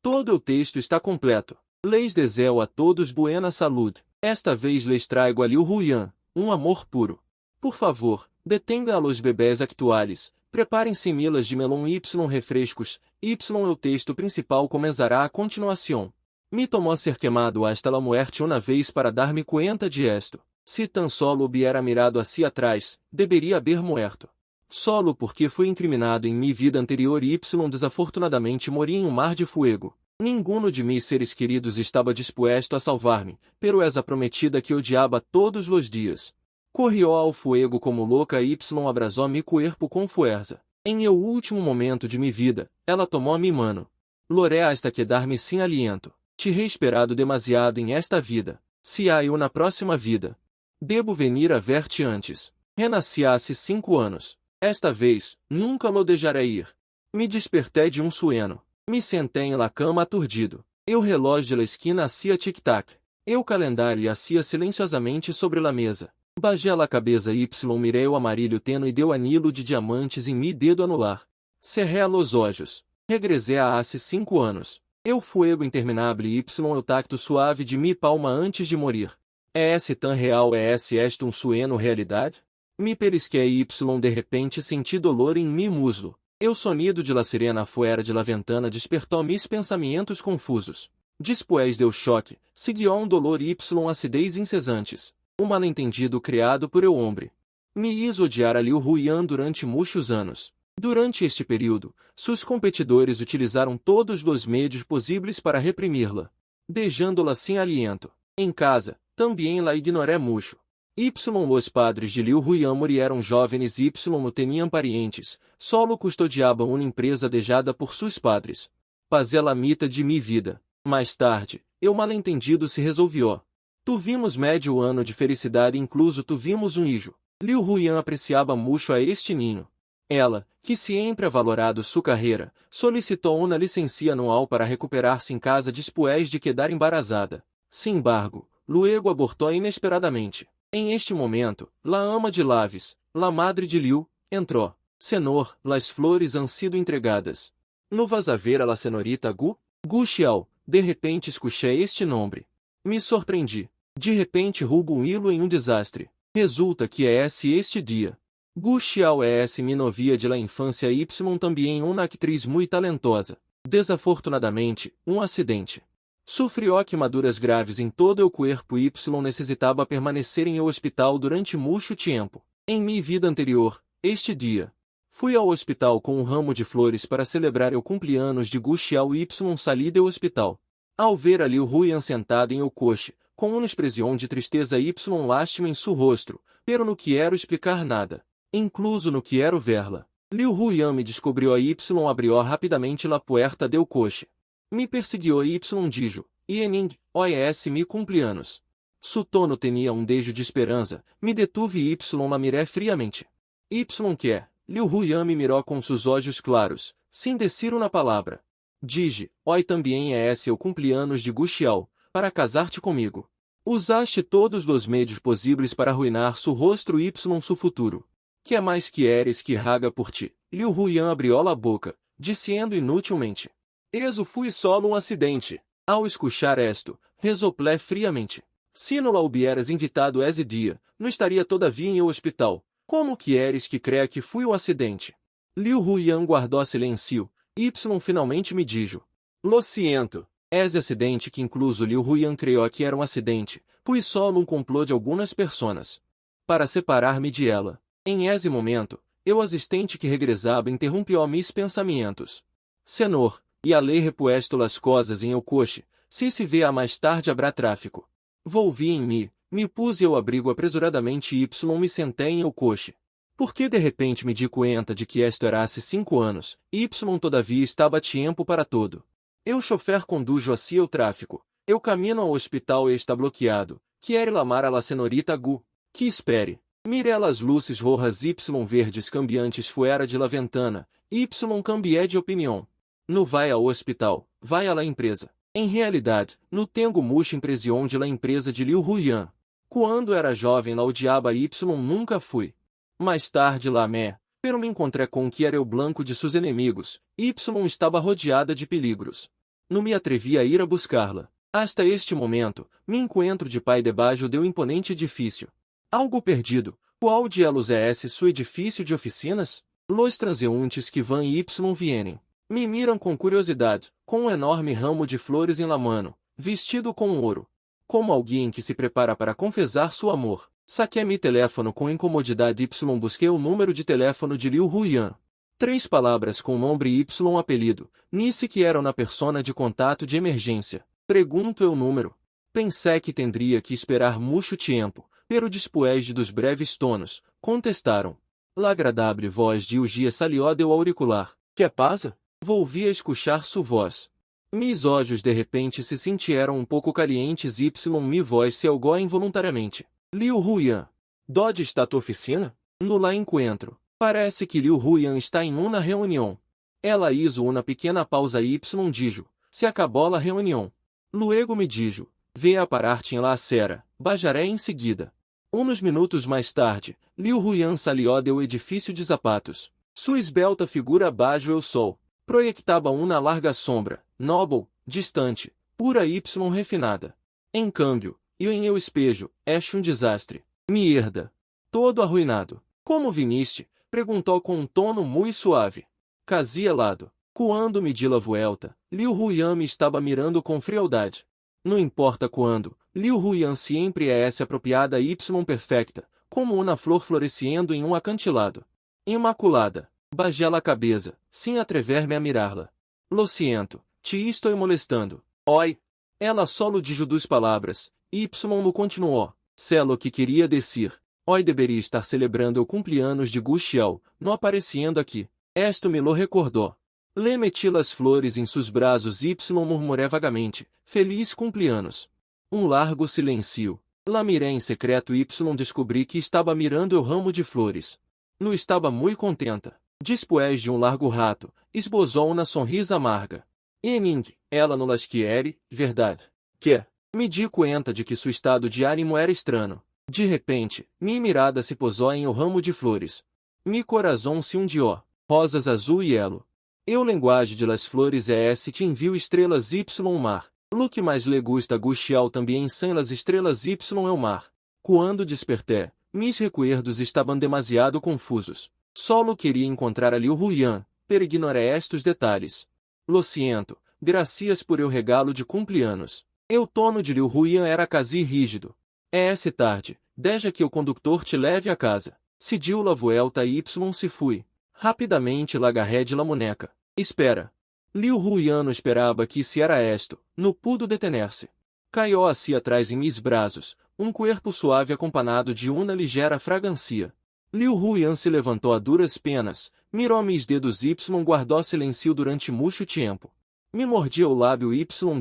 Todo o texto está completo. Les deseo a todos buena salud. Esta vez les traigo a Liu Huyan, um amor puro. Por favor, detenga a los bebés actuales. Preparem-se milas de melão y refrescos. Y o texto principal começará a continuação. Me tomó ser quemado hasta la muerte una vez para dar-me cuenta de esto. Si tan solo hubiera mirado hacia atrás, debería haber muerto. Solo porque fui incriminado em mi vida anterior y desafortunadamente mori em um mar de fuego. Ninguno de mis seres queridos estava dispuesto a salvar-me, pero esa prometida que odiaba todos os dias. Corrió ao fuego como louca y abrasó mi cuerpo com fuerza. Em el último momento de mi vida, ela tomou mi mano. Loré hasta quedar-me sem aliento. Te he esperado demasiado em esta vida. Se há eu na próxima vida. Debo venir a ver-te antes. Renasci há 5 anos. Esta vez, nunca lo dejaré ir. Me despertei de um sueño. Me sentei em la cama aturdido. El relógio de la esquina hacía tic-tac. El calendário hacía silenciosamente sobre la mesa. Bajé la cabeça y mirei o amarillo tenue deu anillo de diamantes em mi dedo anular. Cerré los olhos. Regressei a hace 5 anos. El fuego interminable y o tacto suave de mi palma antes de morir. É esse tão real, é esse este um sueño realidade? Me perisquei y de repente senti dolor em mi muslo. El sonido de la sirena fuera de la ventana despertou mis pensamentos confusos. Después del choque, seguiu dolor y acidez incesantes. Mal-entendido criado por el hombre. Me hizo odiar a Liu Huyan durante muitos anos. Durante este período, seus competidores utilizaram todos os meios possíveis para reprimir-la, deixando-la sem aliento. Em casa, também la ignoré mucho. Os padres de Liu Huyan morreram jovens y no tinham parientes, solo custodiavam uma empresa dejada por seus padres. Pasé la mitad de mi vida. Mais tarde, el mal-entendido se resolvió. Tuvimos médio ano de felicidade incluso tuvimos um hijo. Liu Huyan apreciava muito a este ninho. Ela, que sempre ha valorado sua carreira, solicitou uma licencia anual para recuperar-se em casa después de quedar embarazada. Sin embargo, luego abortou inesperadamente. Em este momento, la ama de Lavis, la madre de Liu, entrou. Senhor, las flores han sido entregadas. No vas a ver a la senorita Gu? Gu Xiao, de repente escuchei este nome. Me surpreendi. De repente roubo um hilo em um desastre. Resulta que é este dia. Gu Xiao é mi novia de la infância y também uma actriz muito talentosa. Desafortunadamente, um acidente. Sofreu queimaduras graves em todo o corpo y necessitava permanecer em el hospital durante muito tempo. Em mi vida anterior, este dia, fui ao hospital com um ramo de flores para celebrar o cumpleaños de Gu Xiao y salí do hospital. Ao ver a Liu Huyan sentada em el coche, com uma expressão de tristeza y lástima em seu rosto, pero não quero explicar nada. Incluso no quero verla. Liu Huyan me descobriu y abriu rapidamente la puerta del coche. Me perseguiu y dijo, Iening, OES mi cumpleaños. Su tono tinha um dejo de esperança, me detuve y la miré friamente. Y que? Liu Huyan me mirou com seus olhos claros, sem decir uma palavra. Dije, hoy também é esse o cumpleaños de Gu Xiao, para casar-te comigo. Usaste todos os meios possíveis para arruinar seu rosto y seu futuro. Que é mais que eres que raga por ti? Liu Huyan abriu a boca, dizendo inutilmente. Eso fui solo um acidente. Ao escuchar esto, resoplé friamente. Se não la hubieras invitado esse dia, não estaria todavia em el hospital. Como queres que creia que fui um acidente? Liu Huyan guardou silêncio, y finalmente me dijo. Lo siento. Esse acidente que incluso Liu Huyan creio que era um acidente, pois solo um complô de algumas personas. Para separar-me de ela. Em esse momento, eu assistente que regressava interrompeu mis pensamentos. Senhor, e a lei repuesto las coisas em el coche, se vê a mais tarde habrá tráfico. Volvi em mim, me pus eu abrigo apresuradamente y me sentei em el coche. Porque de repente me di cuenta de que esto era há 5 anos, y todavia estava tempo para todo. Eu chofer condujo hacia el tráfico, eu camino ao hospital e está bloqueado, quiere lamar a la senorita Gu, que espere. Mire las luzes rojas y verdes cambiantes fuera de la ventana, y cambié de opinião. No vai ao hospital, vai à la empresa. Em realidade, no tenho mucha impressão de la empresa de Liu Huyan. Quando era jovem la odiaba y nunca fui. Mais tarde la amé, pero me encontrei com que era o blanco de seus inimigos, y estava rodeada de peligros. Não me atrevi a ir a buscá-la. Hasta este momento, me encontro de pai debaixo de um imponente edifício. Algo perdido. Qual de elos é esse seu edifício de oficinas? Los transeuntes que vão e vienen. Me miram com curiosidade, com um enorme ramo de flores em la mano, vestido com ouro. Como alguém que se prepara para confessar seu amor. Saquei mi teléfono com incomodidade busquei o número de teléfono de Liu Huyan. 3 palavras com nome e apelido, ni sequer na persona de contato de emergência. Pergunto eu número. Pensei que tendria que esperar muito tempo, pero después de dos breves tonos, contestaram. La agradável voz de Ugia salió do auricular. Que pasa? Volvi a escuchar sua voz. Mis olhos de repente se sentiram um pouco calientes mi voz se algou involuntariamente. Liu Huyan. Dodge está tua oficina? No lá encontro. Parece que Liu Huyan está em uma reunião. Ela hizo uma pequena pausa dijo. Se acabou a reunião. Luego me dijo. Ve a parar-te em la acera. Bajaré em seguida. Uns minutos mais tarde, Liu Huyan salió do edifício de zapatos. Sua esbelta figura abaixo do sol. Proyectava uma larga sombra, noble, distante, pura refinada. Em câmbio, eu em eu espejo, um desastre. Me herda. Todo arruinado. Como viniste? Perguntou com um tono muito suave. Casi lado. Quando me di la vuelta, Liu Huyan me estava mirando com frialdade. Não importa quando, Liu Huyan sempre é essa apropriada perfecta, como uma flor florescendo em um acantilado. Imaculada. Bajé la cabeça, sem atrever-me a mirá-la. Lo siento, te estou molestando. Oi. Ela solo dijo 2 palavras, no continuou. Sé lo que queria decir. Hoy deveria estar celebrando o cumpleaños de Gu Xiao, não aparecendo aqui. Esto me lo recordou. Le meti las flores em seus braços murmuré vagamente, feliz cumpleaños. Um largo silêncio. La miré em secreto descobri que estava mirando o ramo de flores. Não estava muito contenta. Después de um largo rato, esbozou uma sonrisa amarga. Ening, ela no las quiere, verdade. Que? Me di conta de que seu estado de ânimo era estranho. De repente, minha mirada se posou em o ramo de flores. Mi corazón se hundió. Rosas azul e elo. Eu linguagem de las flores te envio estrelas mar. Lo que mais le gusta Gu Xiao também sem las estrelas o mar. Quando desperté, mis recuerdos estavam demasiado confusos. Solo queria encontrar a Liu Huyan, per ignoré estes detalhes. Lo siento, gracias por eu regalo de cumpleaños. O tono de Liu Huyan era quase rígido. É tarde, deixa que o condutor te leve a casa. Se diu la vuelta se fui. Rapidamente la agarré de la muneca. Espera. Liu Huyan esperava que se era esto, no pudo detener-se. Caiu assim atrás em mis braços, um corpo suave acompanhado de uma ligeira fragrância. Liu Huyan se levantou a duras penas, mirou mis dedos guardou silêncio durante muito tempo. Me mordia o lábio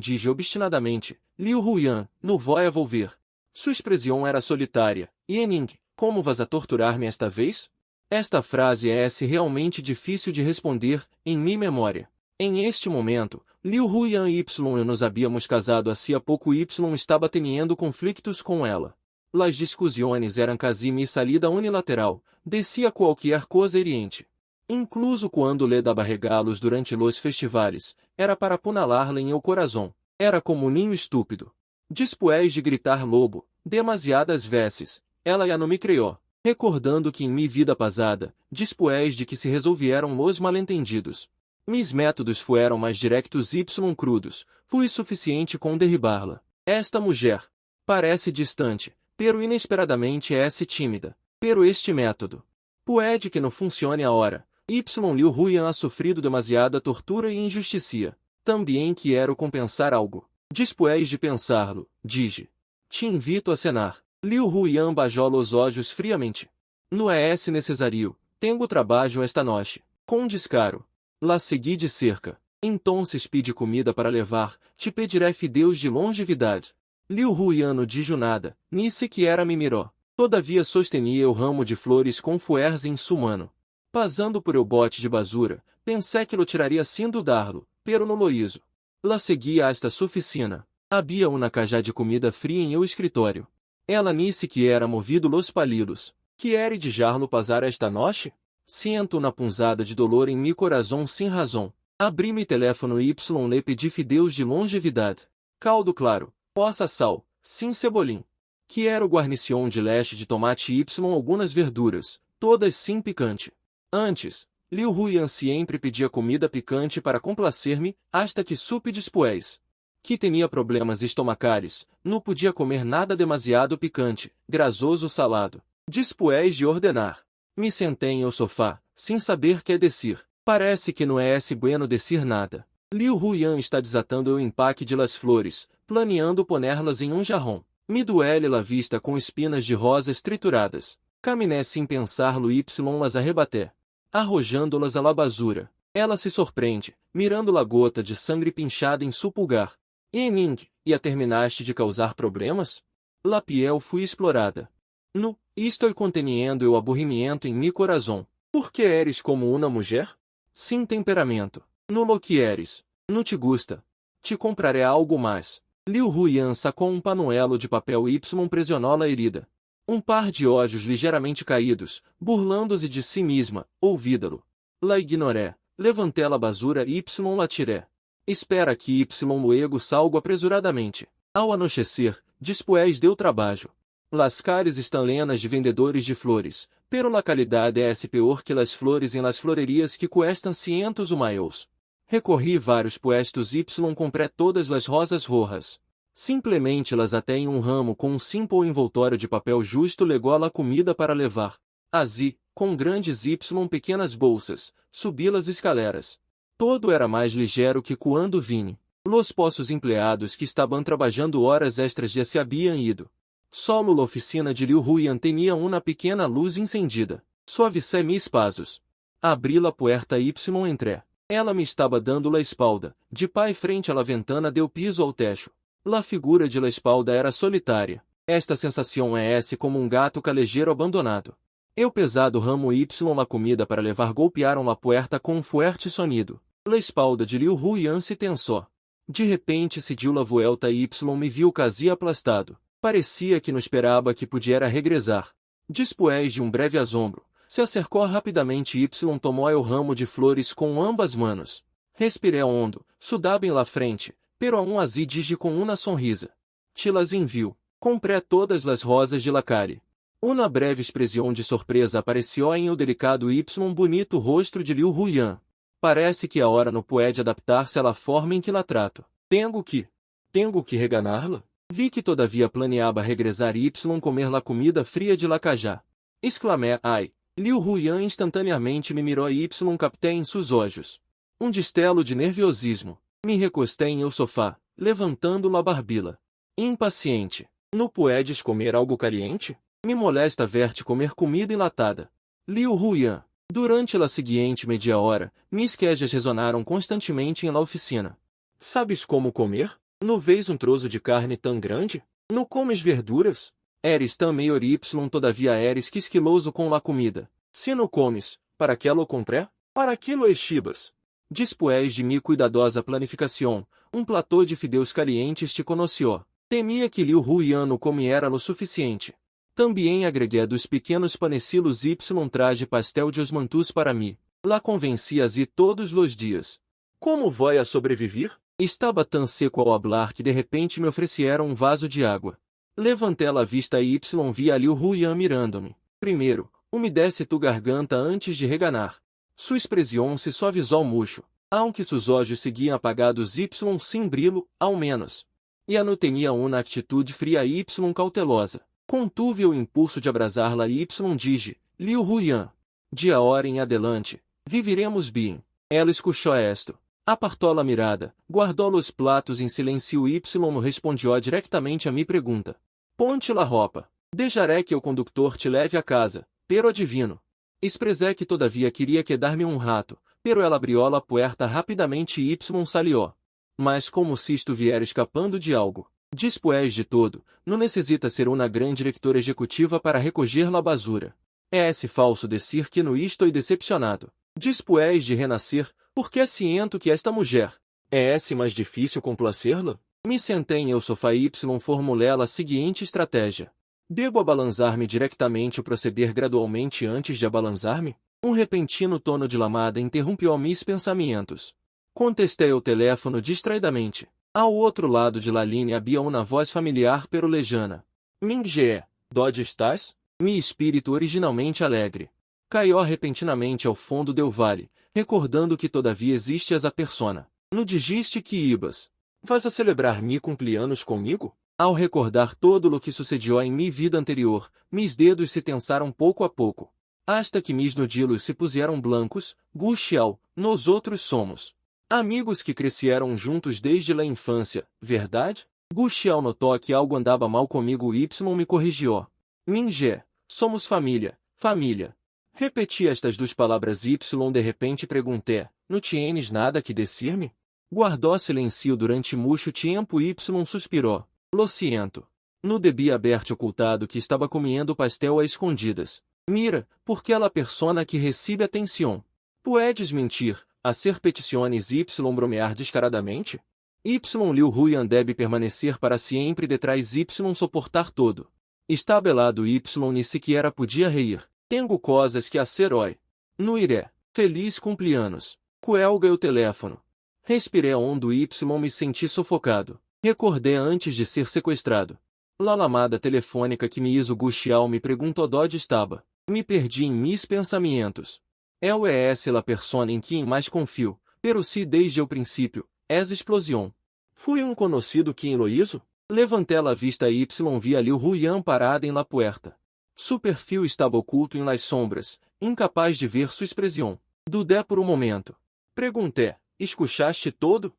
dije obstinadamente, Liu Huyan, não vou volver. Sua expressão era solitária. Yening, como vas a torturar-me esta vez? Esta frase é realmente difícil de responder, em minha memória. Em este momento, Liu Huyan e nos habíamos casado há pouco estava tendo conflitos com ela. Las discussões eram quase mi salida unilateral, descia qualquer coisa hiriente. Incluso quando le daba regalos durante los festivales, era para apunalar-la em el corazón. Era como um ninho estúpido. Después de gritar lobo, demasiadas vezes, ela já não me criou. Recordando que em minha vida passada, después de que se resolvieram los malentendidos, mis métodos fueram mais directos crudos, fui suficiente com derribar-la. Esta mulher parece distante, pero inesperadamente tímida. Pero este método puede que não funcione a hora. Liu Huyan ha sofrido demasiada tortura e injusticia. Também quero compensar algo. Después de pensá-lo, dije. Te invito a cenar. Liu Huyan bajou os olhos friamente. No é necessário. Tenho trabalho esta noite. Com descaro. La segui de cerca. Entonces pedi comida para levar, te pediré fideus de longevidade. Liu Huyan não dijo nada, ni sequer me mirou. Todavia sostenia o ramo de flores com fuers em sua mano. Passando por el bote de basura, pensei que lo tiraria sem dudar-lo, pero no lo hizo. La seguia hasta sua oficina. Havia uma cajá de comida fria em eu escritório. Ela ni sequer movido los palilos. Quiere dejar-lo passar esta noite? Sinto uma punzada de dolor em mi corazón sem razão. Abri-me teléfono y lhe pedi fideus de longevidade. Caldo claro, poça sal, sim cebolim. Quero guarnição de leche de tomate y algumas verduras, todas sim picante. Antes, Liu Huyan sempre pedia comida picante para complacer-me, hasta que supe después que tinha problemas estomacais, não podia comer nada demasiado picante, grasoso ou salado. Después de ordenar, me sentei em o sofá, sem saber que dizer. Parece que não é bueno dizer nada. Liu Huyan está desatando o empaque de las flores, planeando ponerlas em jarrão. Me duele la vista com espinas de rosas trituradas. Caminé sem pensar-lo y las arrebaté, arrojando-las à la basura. Ela se surpreende, mirando la gota de sangue pinchada em seu pulgar. E a terminaste de causar problemas? La piel fui explorada. No, estou conteniendo o aborrimento em mi corazón. Por que eres como uma mulher? Sem temperamento. No lo que eres. Não te gusta. Te compraré algo mais. Liu Huyan sacou panuelo de papel y pressionou a herida. Par de olhos ligeiramente caídos, burlando-se de si mesma, ouvídalo. La ignoré. Levantei a basura y la tiré. Espera que luego salgo apresuradamente. Ao anochecer, después deu trabalho. Las caras estão llenas de vendedores de flores, pero la calidad é pior que las flores em las florerias que cuestan cientos o maios. Recorri vários puestos y compré todas las rosas rojas. Simplesmente las até em ramo com simple envoltório de papel justo legou a la comida para levar. Assim, com grandes y pequenas bolsas, subi las escaleras. Todo era mais ligeiro que quando vim. Los poços empregados que estavam trabalhando horas extras já se haviam ido. Solo la oficina de Liu Huyan tinha uma pequena luz encendida. Suavicé mis passos. Abri la puerta y entré. Ela me estava dando la espalda, de pé frente à la ventana deu piso ao techo. La figura de la espalda era solitária. Esta sensação é como gato calejeiro abandonado. Eu pesado ramo y la comida para levar golpearam la puerta com fuerte sonido. La espalda de Liu Huyan se tensou. De repente se deu la vuelta y me viu quase aplastado. Parecia que não esperava que pudiera regressar. Después de breve assombro, se acercou rapidamente y tomou o ramo de flores com ambas manos. Respirei hondo, sudava em la frente, pero aún así dije com uma sonrisa. Te las envio. Compré todas las rosas de la calle. Uma breve expressão de surpresa apareceu em o delicado y bonito rosto de Liu Huyan. Parece que a hora não pode adaptar-se à forma em que la trato. Tenho que reganá-la? Vi que todavia planeava regressar y comer la comida fria de Lacajá. Exclamé, ai. Liu Huyan instantaneamente me mirou y captei em seus olhos destelo de nerviosismo. Me recostei em o sofá, levantando la barbila. Impaciente. Não puedes comer algo caliente? Me molesta ver-te comer comida enlatada. Liu Huyan. Durante la seguinte media hora, mis queixas resonaram constantemente em la oficina. Sabes como comer? Não vês troço de carne tão grande? Não comes verduras? Eres tão maior y todavia eres quisquiloso com la comida. Se não comes, para que lo compré? Para que lo estivas? Después de mi cuidadosa planificação, platô de fideus calientes te conoció. Temia que Liu Huyan não comiera lo suficiente. Também agreguei dos pequenos panecilos y traje pastel de osmantus para mim. La convenci así todos los dias. Como voy a sobreviver? Estava tão seco ao hablar que de repente me ofereceram vaso de água. Levantei a vista y vi a Liu Huyan mirando-me. Primeiro, umedece tu garganta antes de reganar. Sua expressão se suavizou mucho, aunque seus olhos seguiam apagados y sem brilho, ao menos. E a não tinha uma atitude fria y cautelosa. Contuve o impulso de abrasar-la y dije, Liu Huyan. De hora em adelante, viviremos bem. Ela escuchou esto. Apartou a mirada, guardou os platos em silêncio y me respondió diretamente a minha pergunta. Ponte la roupa. Deixaré que o conductor te leve a casa, pero adivino. Expressé que todavia queria quedar-me rato, pero ela abriu a puerta rapidamente y salió. Mas como se estuviera escapando de algo. Después de todo, não necessita ser uma grande diretora executiva para recoger la basura. É falso dizer que não estou decepcionado. Después de renascer, porque siento que esta mulher é mais difícil complacê-la? Me sentei em o sofá y formulei a seguinte estratégia. Devo abalançar-me diretamente ou proceder gradualmente antes de abalançar-me? Repentino tono de lamada interrompeu mis pensamentos. Contestei o teléfono distraidamente. Ao outro lado de la linha havia uma voz familiar pero lejana. Mingê, dónde estás? Mi espírito originalmente alegre caiu repentinamente ao fundo do vale, recordando que todavia existe essa persona. No dijiste que ibas. Vas a celebrar mi cumpleanos comigo? Ao recordar todo o que sucedió em minha vida anterior, mis dedos se tensaram pouco a pouco. Hasta que mis nudillos se puseram blancos, Guxiao, nós outros somos amigos que cresceram juntos desde a infância, verdade? Guxiao notou que algo andava mal comigo e me corrigiu. Mingê, somos família, família. Repeti estas duas palavras de repente perguntei, não tienes nada que dizer-me? Guardou silêncio durante muito tempo e suspirou. Lo siento. No debia haber ocultado que estava comendo pastel a escondidas. Mira, porque ela persona que recebe atenção. Puedes mentir, hacer peticiones y bromear descaradamente? Liu Huyan deve permanecer para sempre detrás y soportar todo. Estabelado ni sequer podia reír. Tenho coisas que hacer hoy. No iré. Feliz cumpleanos. Cuelga o teléfono. Respirei hondo y me senti sufocado. Recordei antes de ser sequestrado. La lamada telefônica que me hizo Guxiao me perguntou onde estava. Me perdi em mis pensamentos. É la persona em quem mais confio, pero si desde o princípio, es explosión. Fui conhecido que em Loiso? Levantei la vista y vi a Liu Huyan parada em la puerta. Su perfil estava oculto em las sombras, incapaz de ver sua expressão. Dudé por momento. Perguntei, escuchaste todo?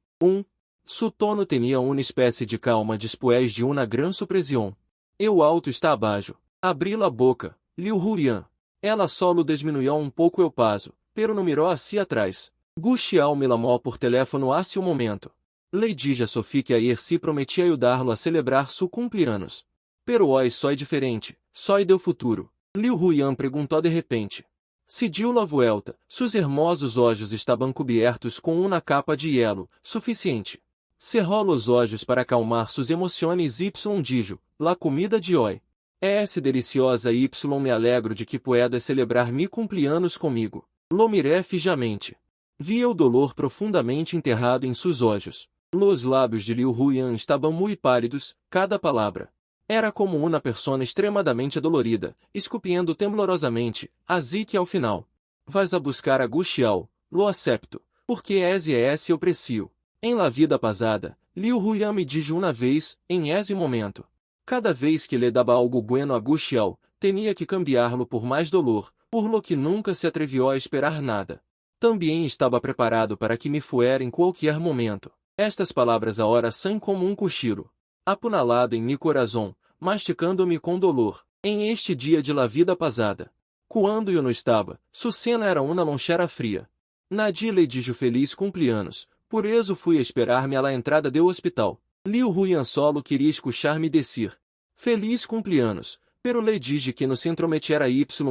Su tono tinha uma espécie de calma después de uma gran supressão. Eu alto está abaixo. Abri la boca, Liu Huyan. Ela solo diminuiu pouco o paso, pero não mirou hacia atrás. Guxiao me lamou por teléfono hace momento. Lady Sophie que ayer se prometia ajudá-lo a celebrar su cumpleanos. Pero hoy soy diferente, soy del futuro. Liu Huyan perguntou de repente. Se deu la vuelta, sus hermosos olhos estavam cobertos com uma capa de hielo, suficiente. Cerrou os olhos para acalmar suas emoções y dijo, la comida de hoy. Es deliciosa y me alegro de que puedas celebrar mi cumpleanos comigo. Lo miré fijamente. Vi o dolor profundamente enterrado em seus olhos. Los lábios de Liu Huyan estavam muito pálidos, cada palavra. Era como uma persona extremadamente dolorida, esculpindo temblorosamente, assim que ao final. Vas a buscar a Guxiao, lo acepto, porque esse eu precio. Em la vida pasada, Liu Huyan me disse uma vez, em esse momento. Cada vez que lhe dava algo bueno a Guxiao, tinha que cambiá-lo por mais dolor, por lo que nunca se atreviu a esperar nada. Também estava preparado para que me fuera em qualquer momento. Estas palavras agora são como cochilo. Apunalado em mi corazón, masticando-me com dolor, em este dia de la vida pasada. Quando eu não estava, su cena era uma lonchera fria. Nadie lhe dije feliz cumpleanos, por eso fui a esperar-me à la entrada do hospital. Liu Huyan solo queria escuchar-me dizer. Feliz cumpleanos, pero lhe dije que no se intrometiera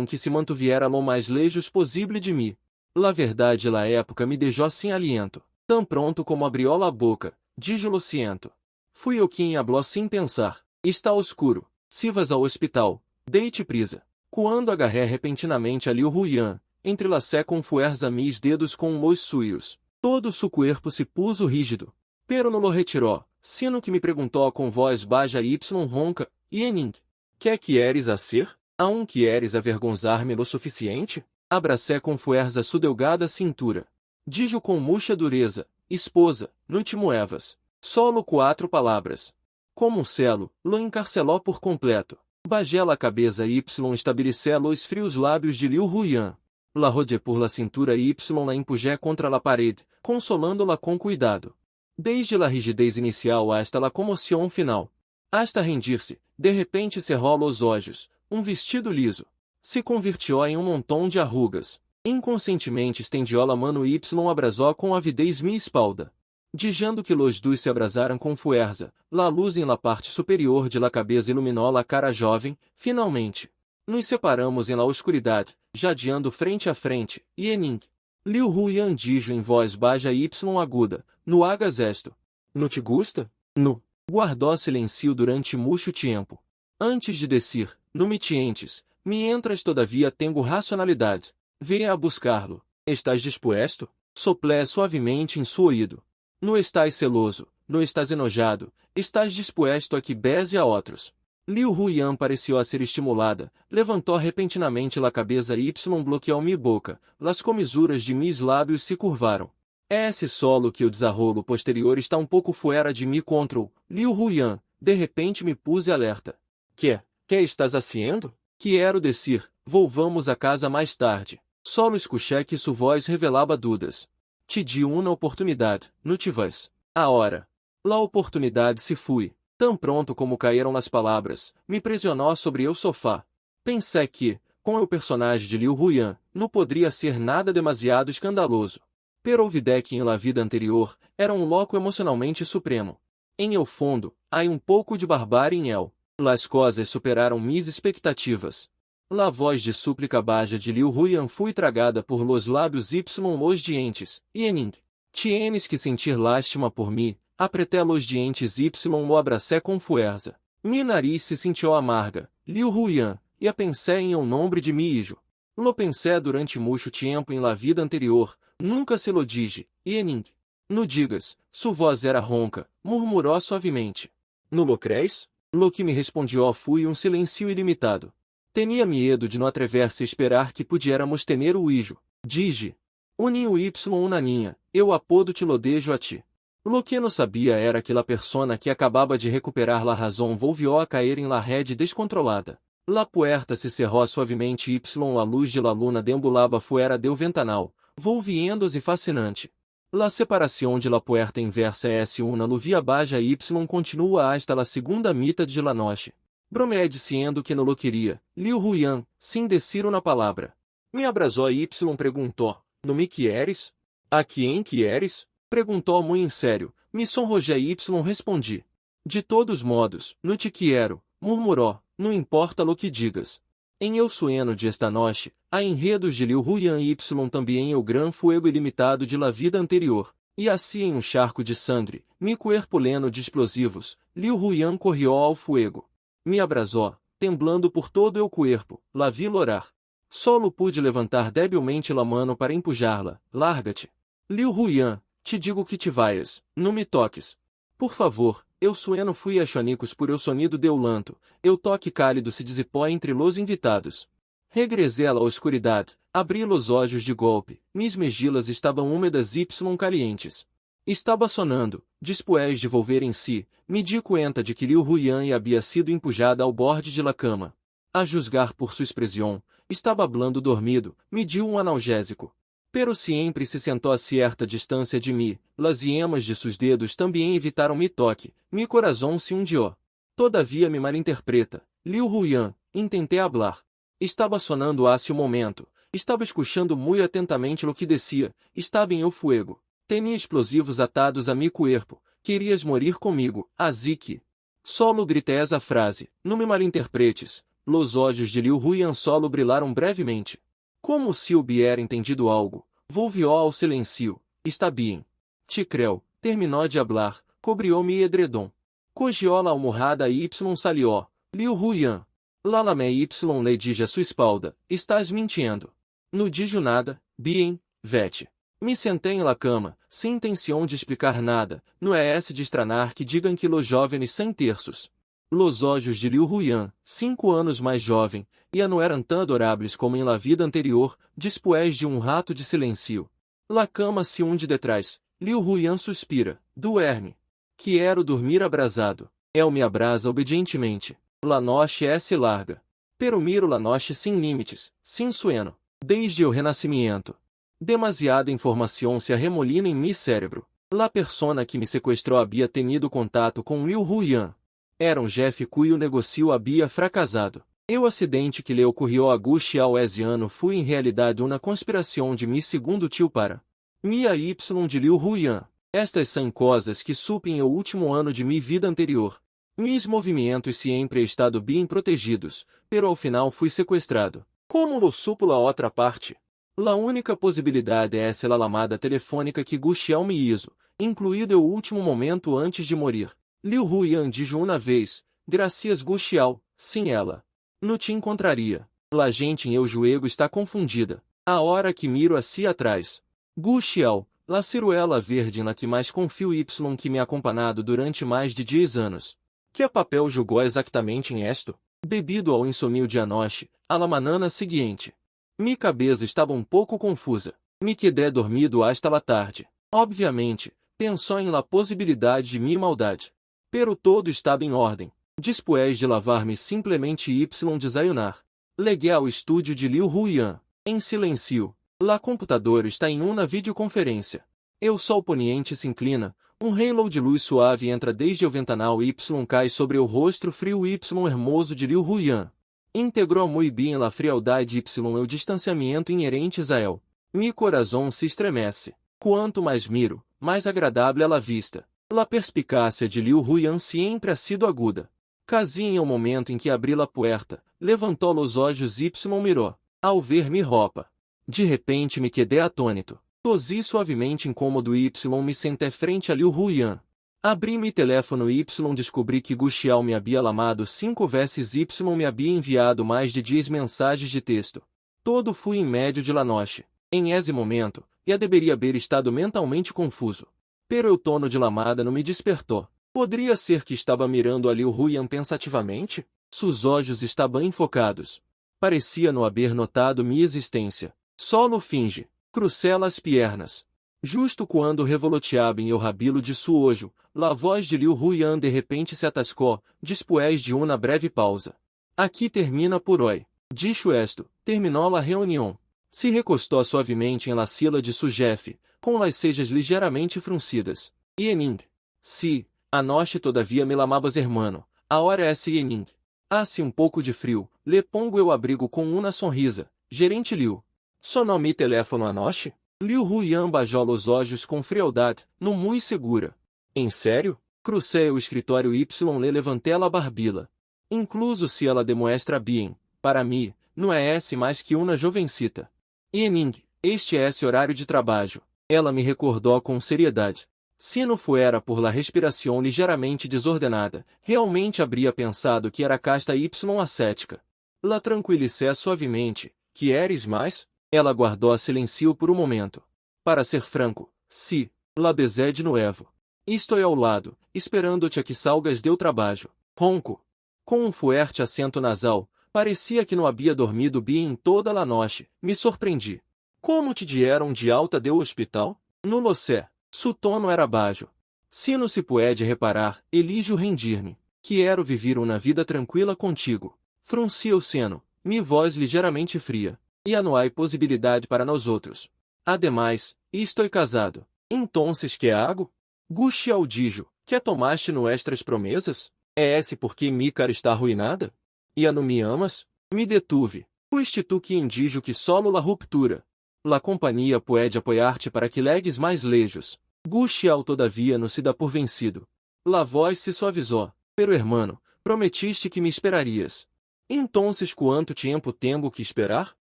que se mantuviera lo mais lejos possível de mim. La verdade la época me deixou sem aliento. Tão pronto como abriu la boca, dije lo siento. Fui eu quem habló sem pensar. Está escuro. Se vas ao hospital, deite prisa. Quando agarré repentinamente a Liu Huyan, entrelacé com fuerza mis dedos com los suyos. Todo su cuerpo se puso rígido. Pero não lo retirou, sino que me perguntou com voz baixa y ronca, Yening, que queres hacer? Aún queres avergonzar-me lo suficiente? Abracé com fuerza su delgada cintura. Dijo com mucha dureza, esposa, não te muevas. Solo 4 palavras. Como selo, lo encarcelou por completo. Bajé la cabeça y estabelecé los frios lábios de Liu Huyan. La rodeé por la cintura y la empujé contra la parede, consolando-la com cuidado. Desde la rigidez inicial hasta la comoção final. Hasta rendir-se, de repente cerrou los olhos, vestido liso. Se convirtió em montão de arrugas. Inconscientemente estendió la mano y abrasou com avidez minha espalda. Dijando que los dois se abrasaram com fuerza, la luz em la parte superior de la cabeça iluminou la cara jovem, finalmente. Nos separamos em la oscuridade, jadeando frente a frente, Yening. Liu Huyan dijo em voz baixa y aguda, no hagas esto. No te gusta? No. Guardou silêncio durante muito tempo. Antes de dizer, no me tientes, me entras todavia tenho racionalidade. Venha a buscar-lo. Estás disposto? Soplé suavemente em seu ouído. Não estás celoso, não estás enojado, estás disposto a que bese a outros. Liu Huyan pareció a ser estimulada, levantou repentinamente a cabeça y bloqueou minha boca, las comisuras de mis lábios se curvaram. É esse solo que o desarrolo posterior está um pouco fora de mim control. Liu Huyan, de repente me puse alerta. Que estás haciendo? Quero descer, volvamos a casa mais tarde. Solo escuché que sua voz revelava dúvidas. Te di uma oportunidade, não tivas. A hora. La oportunidade se fui. Tão pronto como caíram as palavras, me pressionou sobre o sofá. Pensei que, com o personagem de Liu Huyan, não poderia ser nada demasiado escandaloso. Pero olvidé que em la vida anterior, era um louco emocionalmente supremo. Em el fundo, há um pouco de barbárie em el. Las coisas superaram mis expectativas. La voz de súplica baixa de Liu Huyan foi tragada por los lábios y los dientes. Yening. Tienes que sentir lástima por mim. Apreté los dientes y o abracé com força. Minha nariz se sentiu amarga. Liu Huyan, e a pensei em um nome de mi hijo. Lo pensé durante mucho tempo em la vida anterior. Nunca se lo dije. Yening. No digas, sua voz era ronca, murmurou suavemente. No lo crees? Lo que me respondió foi um silêncio ilimitado. Tenia medo de não atrever-se a esperar que pudiéramos tener o hijo. Dije. Uninho y unaninha, eu apodo te lo dejo a ti. Lo que não sabia era que la persona que acabava de recuperar la razão volvió a cair em la rede descontrolada. La puerta se cerrou suavemente y a luz de la luna deambulava fuera del ventanal, volviendo-se fascinante. La separación de la puerta inversa es una luvia baja y continua hasta la segunda mitad de la noche. Bromeé dizendo que não lo queria. Liu Huyan, sem decir uma palavra. Me abrasou y perguntou, não me quieres? A quem quieres? Perguntou muito sério. Me sonrojei y respondi. De todos modos, não te quero, murmurou, não importa lo que digas. Em el sueño de esta noche, há enredos de Liu Huyan y também el gran fuego ilimitado de la vida anterior. E assim em um charco de sangre, mi cuerpo leno de explosivos, Liu Huyan corrió ao fuego. Me abrasou, temblando por todo el cuerpo, la vi lorar. Solo pude levantar debilmente la mano para empujá-la. Larga-te. Liu Huyan, te digo que te vaias, não me toques. Por favor, eu sueno fui a chonicos por el sonido deu lanto, eu toque cálido se dissipou entre los invitados. Regresei à oscuridade, abri los olhos de golpe, mis megilas estavam úmidas y calientes. Estava sonando, después de volver em si, me di cuenta de que Liu Huyan havia sido empujada ao borde de la cama. A juzgar por sua expressão, estava hablando dormido, me dio um analgésico. Pero sempre se sentou a certa distância de mim, las yemas de seus dedos também evitaram mi toque, mi corazón se hundió. Todavia me malinterpreta, Liu Huyan, intentei hablar. Estava sonando hace um momento, estava escuchando muito atentamente lo que descia, estava em el fuego. Tenía explosivos atados a mi cuerpo, querias morir comigo, así que... Solo gritei essa frase, não me malinterpretes. Los olhos de Liu Huyan solo brilaram brevemente. Como se hubiera entendido algo, volvió ao silêncio. Está bem. Te creu, terminou de hablar, cobriu-me edredom. Cogió la almorrada y salió. Liu Huyan. Lalame y le dije a sua espalda, estás mentindo. No dijo nada, bien, vete. Me sentei em la cama, sem intenção de explicar nada, não é esse de estranar que digam que los jovens sem terços. Los olhos de Liu Huyan, 5 anos mais jovem, e não eram tão adoráveis como em la vida anterior, después de um rato de silêncio. La cama se hunde detrás, Liu Huyan suspira, duerme. Quero dormir abrasado. El me abrasa obedientemente. La noche é se larga. Pero miro la noche sem limites, sem sueno. Desde o renascimento. Demasiada informação se arremolina em mi cérebro. La persona que me sequestrou havia tenido contato com Liu Huyan. Era um jefe cujo negocio havia fracassado. E o acidente que lhe ocorreu a Gushi ao ano foi em realidade uma conspiração de mi segundo tio para Mia Y de Liu Huyan. Estas são coisas que supe em o último ano de mi vida anterior. Mis movimentos sempre estado bem protegidos, pero ao final fui sequestrado. Como lo supo la outra parte? La única possibilidade é essa lamada telefônica que Guxiao me hizo, incluído o último momento antes de morir. Liu Huyan dijo uma vez, gracias Guxiao, sim ela. Não te encontraria. La gente em eu joelho está confundida. A hora que miro assim atrás. Gu Xiao, la ciruela verde na que mais confio y que me acompanhado durante mais de 10 anos. Que papel jogou exatamente em esto? Devido ao insomnio de anoche, a la manana seguinte. Mi cabeça estava um pouco confusa. Me quedé dormido hasta la tarde. Obviamente, pensou em la possibilidade de minha maldade. Pero todo estava em ordem. Después de lavar-me simplesmente y desayunar. Liguei ao estúdio de Liu Huyan. Em silêncio. La computador está em uma videoconferência. O sol poniente se inclina. Um halo de luz suave entra desde o ventanal y cai sobre o rosto frio y hermoso de Liu Huyan. Integrou muito bem la frialdade y o distanciamento inerentes a ele. Mi coração se estremece. Quanto mais miro, mais agradável a la vista. La perspicácia de Liu Huyan sempre ha sido aguda. Casi em o momento em que abri la puerta, levantou os olhos y mirou. Ao ver mi roupa. De repente me quedé atônito. Tosi suavemente incômodo y me senté frente a Liu Huyan. Abri mi teléfono y descobri que Gu Xiao me havia lamado 5 vezes y me havia enviado mais de 10 mensagens de texto. Todo fui em médio de la noche. Em esse momento, eu deveria haver estado mentalmente confuso. Pero o tono de lamada não me despertou. Poderia ser que estava mirando a Liu Huyan pensativamente? Seus olhos estavam enfocados. Parecia não haver notado minha existência. Solo finge. Crucé las piernas. Justo quando revoloteava em o rabilo de suojo, la voz de Liu Huyan de repente se atascou, después de uma breve pausa. Aqui termina por hoje. Dicho esto, terminou la reunião. Se recostou suavemente em la sila de su jefe, com las cejas ligeiramente fruncidas. Yening. Si, anoche todavia me lamabas hermano, a hora é Yening. Hace um pouco de frio, le pongo eu abrigo com uma sonrisa, gerente Liu. Sonou mi teléfono anoche? Liu Huyan bajou os olhos com frialdade, não muito segura. Em sério? Crucei o escritório y le levantei la barbila. Incluso se ela demuestra bien, para mim, não é esse mais que uma jovencita. Yening, este é esse horário de trabalho. Ela me recordou com seriedade. Se não fuera por la respiração ligeiramente desordenada, realmente habría pensado que era casta y ascética. La tranquilicé suavemente. Queres mais? Ela guardou silêncio por um momento. Para ser franco, si, la besé de nuevo. Estou ao lado, esperando-te a que salgas do trabalho. Ronco. Com um fuerte acento nasal, parecia que não havia dormido bem em toda a noite. Me surpreendi. Como te dieron de alta do hospital? No lo sé. Su tono era baixo. Se não se pode reparar, elijo rendir-me. Quero viver uma vida tranquila contigo. Frunci o seno, mi voz ligeiramente fria. E não há possibilidade para nós outros. Ademais, estou casado. Entonces que hago? Gu Xiao dijo, que tomaste nuestras promessas? É esse porque mi cara está arruinada? E não me amas? Me detuve. Fuiste tu que indijo que solo la ruptura. La companhia pode apoiar-te para que legues mais lejos. Gu Xiao todavia não se dá por vencido. La voz se suavizou. Pero hermano, prometiste que me esperarias. Entonces quanto tempo tenho que esperar?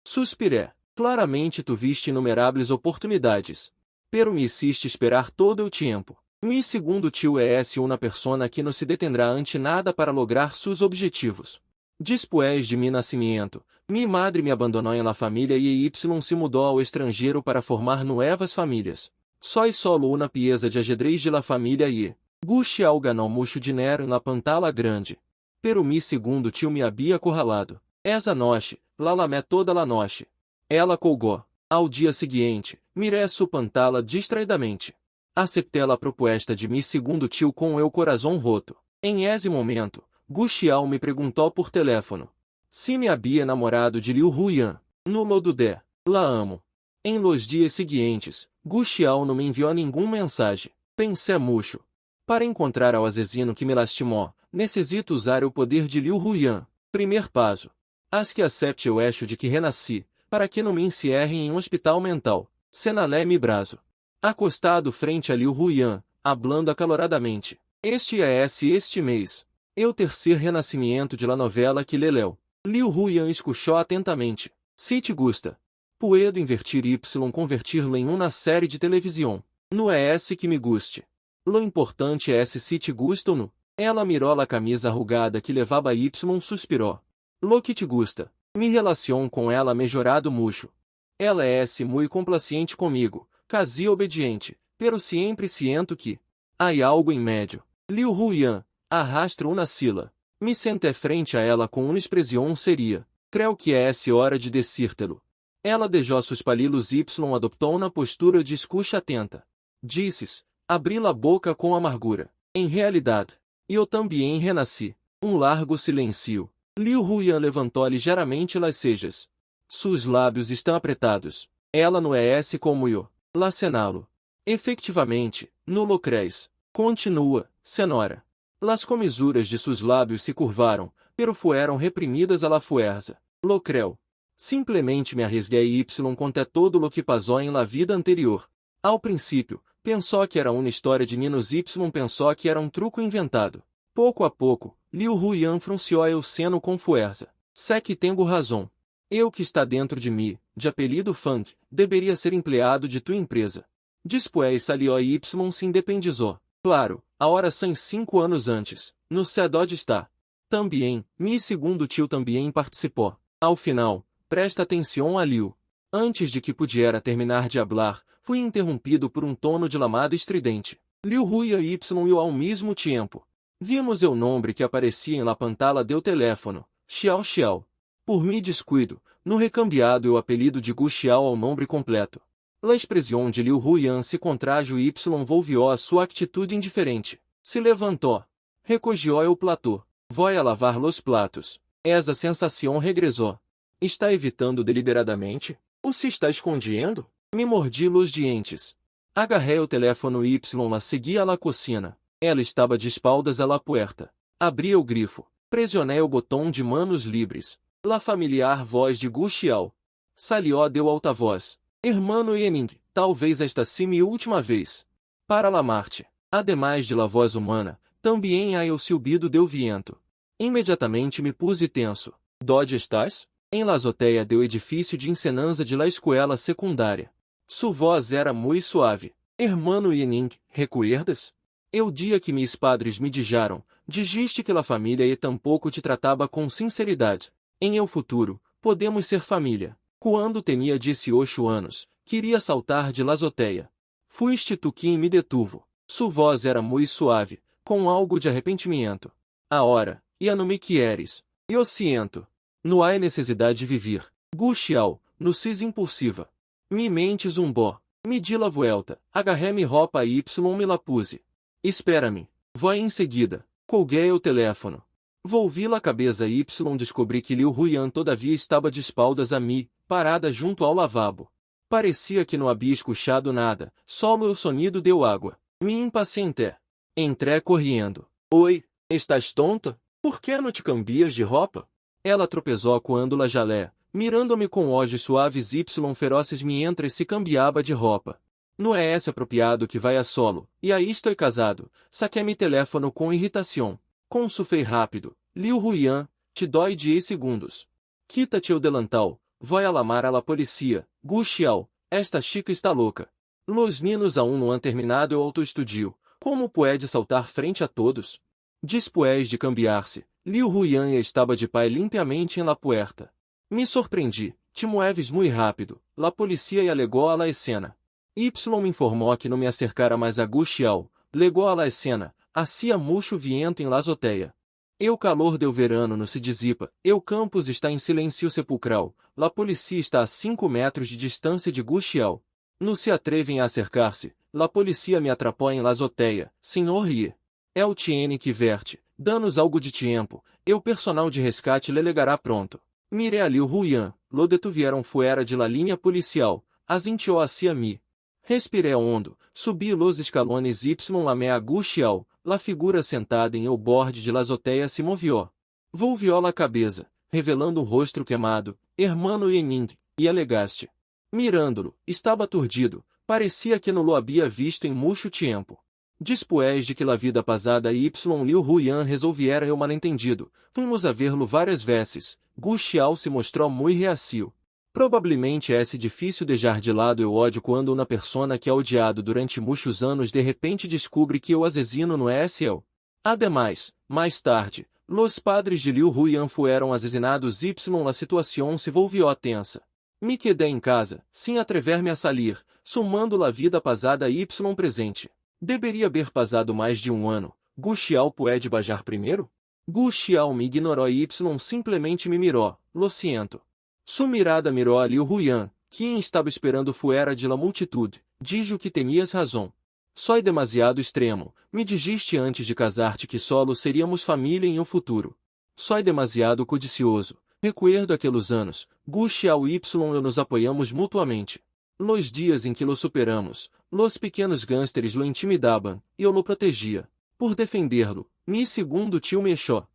Suspiré. Claramente tu viste inumeráveis oportunidades. Pero me hiciste esperar todo o tempo. Mi segundo tio é uma persona que não se detendrá ante nada para lograr seus objetivos. Después de mi nascimento, mi madre me abandonou em la família e y se mudou ao estrangeiro para formar novas famílias. Soy solo uma pieza de ajedrez de la família e Gu Xiao ganhou mucho dinheiro na pantalla grande. Pero mi segundo tio me havia acorralado. Essa noche, la lamé toda la noche. Ela colgou. Ao dia seguinte, miré su pantalla distraidamente. Aceptei a proposta de mi segundo tio com o coração roto. Em esse momento, Gu Xiao me perguntou por teléfono. Se me havia namorado de Liu Huyan. No modo de, la amo. Em los dias seguintes, Gu Xiao não me enviou nenhuma mensagem. Pensei mucho. Para encontrar ao assassino que me lastimou, necessito usar o poder de Liu Huyan. Primeiro passo. Haz que acepte o hecho de que renasci, para que não me encierrem em um hospital mental. Senalé mi braço. Acostado frente a Liu Huyan, hablando acaloradamente. Este é este mês. O terceiro renascimento de la novela que leleu. Liu Huyan escuchou atentamente. Se te gusta. Puedo invertir y convertir-lo em uma série de televisão. No é esse que me guste. Lo importante é se te gusta ou não. Ela mirou a camisa arrugada que levava y suspirou. Lo que te gusta. Mi relação com ela melhorado mucho. Ela é muito complaciente comigo, casi obediente, pero siempre siento que hay algo em médio. Liu Huyan, arrastra una sila. Me senté frente a ela com uma expressão seria. Creo que é hora de decírtelo. Ela dejó sus palilos y adoptou uma postura de escucha atenta. Disses, abri la boca com amargura. Em realidade, eu também renasci. Largo silêncio. Liu Huyan levantou ligeiramente las cejas. Sus lábios estão apretados. Ela não é como eu. La senalo. Efectivamente, no lo crees. Continua, senhora. Las comisuras de sus lábios se curvaram, pero fueron reprimidas a la fuerza. Lo creo. Simplesmente me arriesguei conté todo lo que pasó em la vida anterior. Ao princípio, pensou que era uma história de Ninos pensou que era um truco inventado. Pouco a pouco, Liu Huyan frunciou o seno com força. Sé que tenho razão. Eu que está dentro de mim, de apelido Funk, deveria ser empleado de tua empresa. Después salió y se independizou. Claro, a hora são 5 anos antes. No CEDOD está. Também, mi segundo tio também participou. Ao final, presta atenção a Liu. Antes de que pudiera terminar de hablar, fui interrompido por um tono de lamado estridente. Liu Huyan y eu ao mesmo tempo. Vimos o nome que aparecia em la pantalla do teléfono, Xiao Xiao. Por mi descuido, no recambiado o apelido de Gu Xiao ao nome completo. La expressão de Liu Huyan se contrajo y volvió a sua atitude indiferente. Se levantou. Recogió o platô. Voy a lavar los platos. Essa sensação regressou. Está evitando deliberadamente? Ou se está escondendo? Me mordi los dientes. Agarrei o telefone y la segui a la cocina. Ela estava de espaldas a la puerta. Abri o grifo. Pressionei o botão de manos livres. La familiar voz de Gu Xiao. Salió deu alta voz. Hermano Yening, talvez esta sim mi última vez. Para la Marte. Ademais de la voz humana, também há o silbido do viento. Imediatamente me pus tenso. Dónde estás? Em la azoteia do edifício de encenança de la escuela secundária. Su voz era muito suave. Hermano Yening, recuerdas? O dia que mis padres me dijaram, dijiste que la família e tampouco te tratava com sinceridade. Em el futuro, podemos ser família. Quando tinha 18 anos, queria saltar de la azoteia. Fuiste tu quem me detuvo. Su voz era muito suave, com algo de arrependimento. Ahora, ya no me quieres. Eu siento. Não há necessidade de viver. Gu Xiao, no cis impulsiva. Mi mentes bó. Me di la vuelta, agarrei mi roupa y me la puse. Espera-me. Vou em seguida. Colguei o teléfono. Volvi la cabeça y descobri que Liu Huyan todavia estava de espaldas a mim, parada junto ao lavabo. Parecia que não havia escuchado nada, só o sonido deu água. Me impacienté. Entrei correndo. Oi, estás tonta? Por que não te cambias de roupa? Ela tropeçou quando la jalé, mirando-me com olhos suaves y feroces mientras se cambiava de roupa. Não é esse apropriado que vai a solo, e aí estou casado, saquei mi teléfono com irritação. Consufei rápido. Liu Huyan, te dói 10 segundos. Quita-te o delantal, voy a lamar a la policía. Gu Xiao, esta chica está louca. Los ninos aún não han terminado o autoestudio. Como pode saltar frente a todos? Después de cambiar-se, Liu Huyan estava de pé limpiamente em la puerta. Me surpreendi. Te mueves muito rápido. La policía alegou a la escena. Y me informou que não me acercara mais a Gu Xiao. Legou a la escena. Hacía mucho viento em la azoteia. O calor do verano não se dissipa. O campus está em silêncio sepulcral. La policía está a 5 metros de distância de Gu Xiao. Não se atrevem a acercar-se. La policía me atrapou em la azoteia. Senhor Rie. O tiene que verte. Danos algo de tempo. O personal de rescate le legará pronto. Mire a Liu Huyan. Lo detuvieron fuera de la linha policial. Asintió hacia mí. Respirei hondo. Subi los escalones y lamé a Gu Xiao. La figura sentada em el borde de la azoteia se movió. Volvió la cabeça, revelando um rosto queimado. Hermano Yening, e alegaste. Mirando-lo, estava aturdido. Parecia que não lo havia visto em muito tempo. Después de que la vida pasada Liu Huyan resolviera el malentendido, fomos a verlo várias vezes. Gu Xiao se mostrou muito reacio. Provavelmente é difícil deixar de lado o ódio quando uma persona que é odiado durante muitos anos de repente descobre que o asesino não é ele. Ademais, mais tarde, los padres de Liu Huyan fueron asesinados y la situação se volvió tensa. Me quedei em casa, sem atrever-me a sair, sumando la vida pasada y presente. Deveria haver passado mais de um ano. Gu Xiao pode bajar primeiro? Gu Xiao me ignorou y simplesmente me mirou, lo siento. Su mirada mirou a Liu Huyan, quem estava esperando fuera de la multitud. Dijo que tenias razão. Soy demasiado extremo. Me dijiste antes de casar-te que solo seríamos família em um futuro. Soy demasiado codicioso. Recuerdo aqueles anos. Gu Xiao y eu nos apoiamos mutuamente. Los dias em que lo superamos, los pequenos gangsters lo intimidaban, e eu lo protegia. Por defender-lo, mi segundo tio me echó.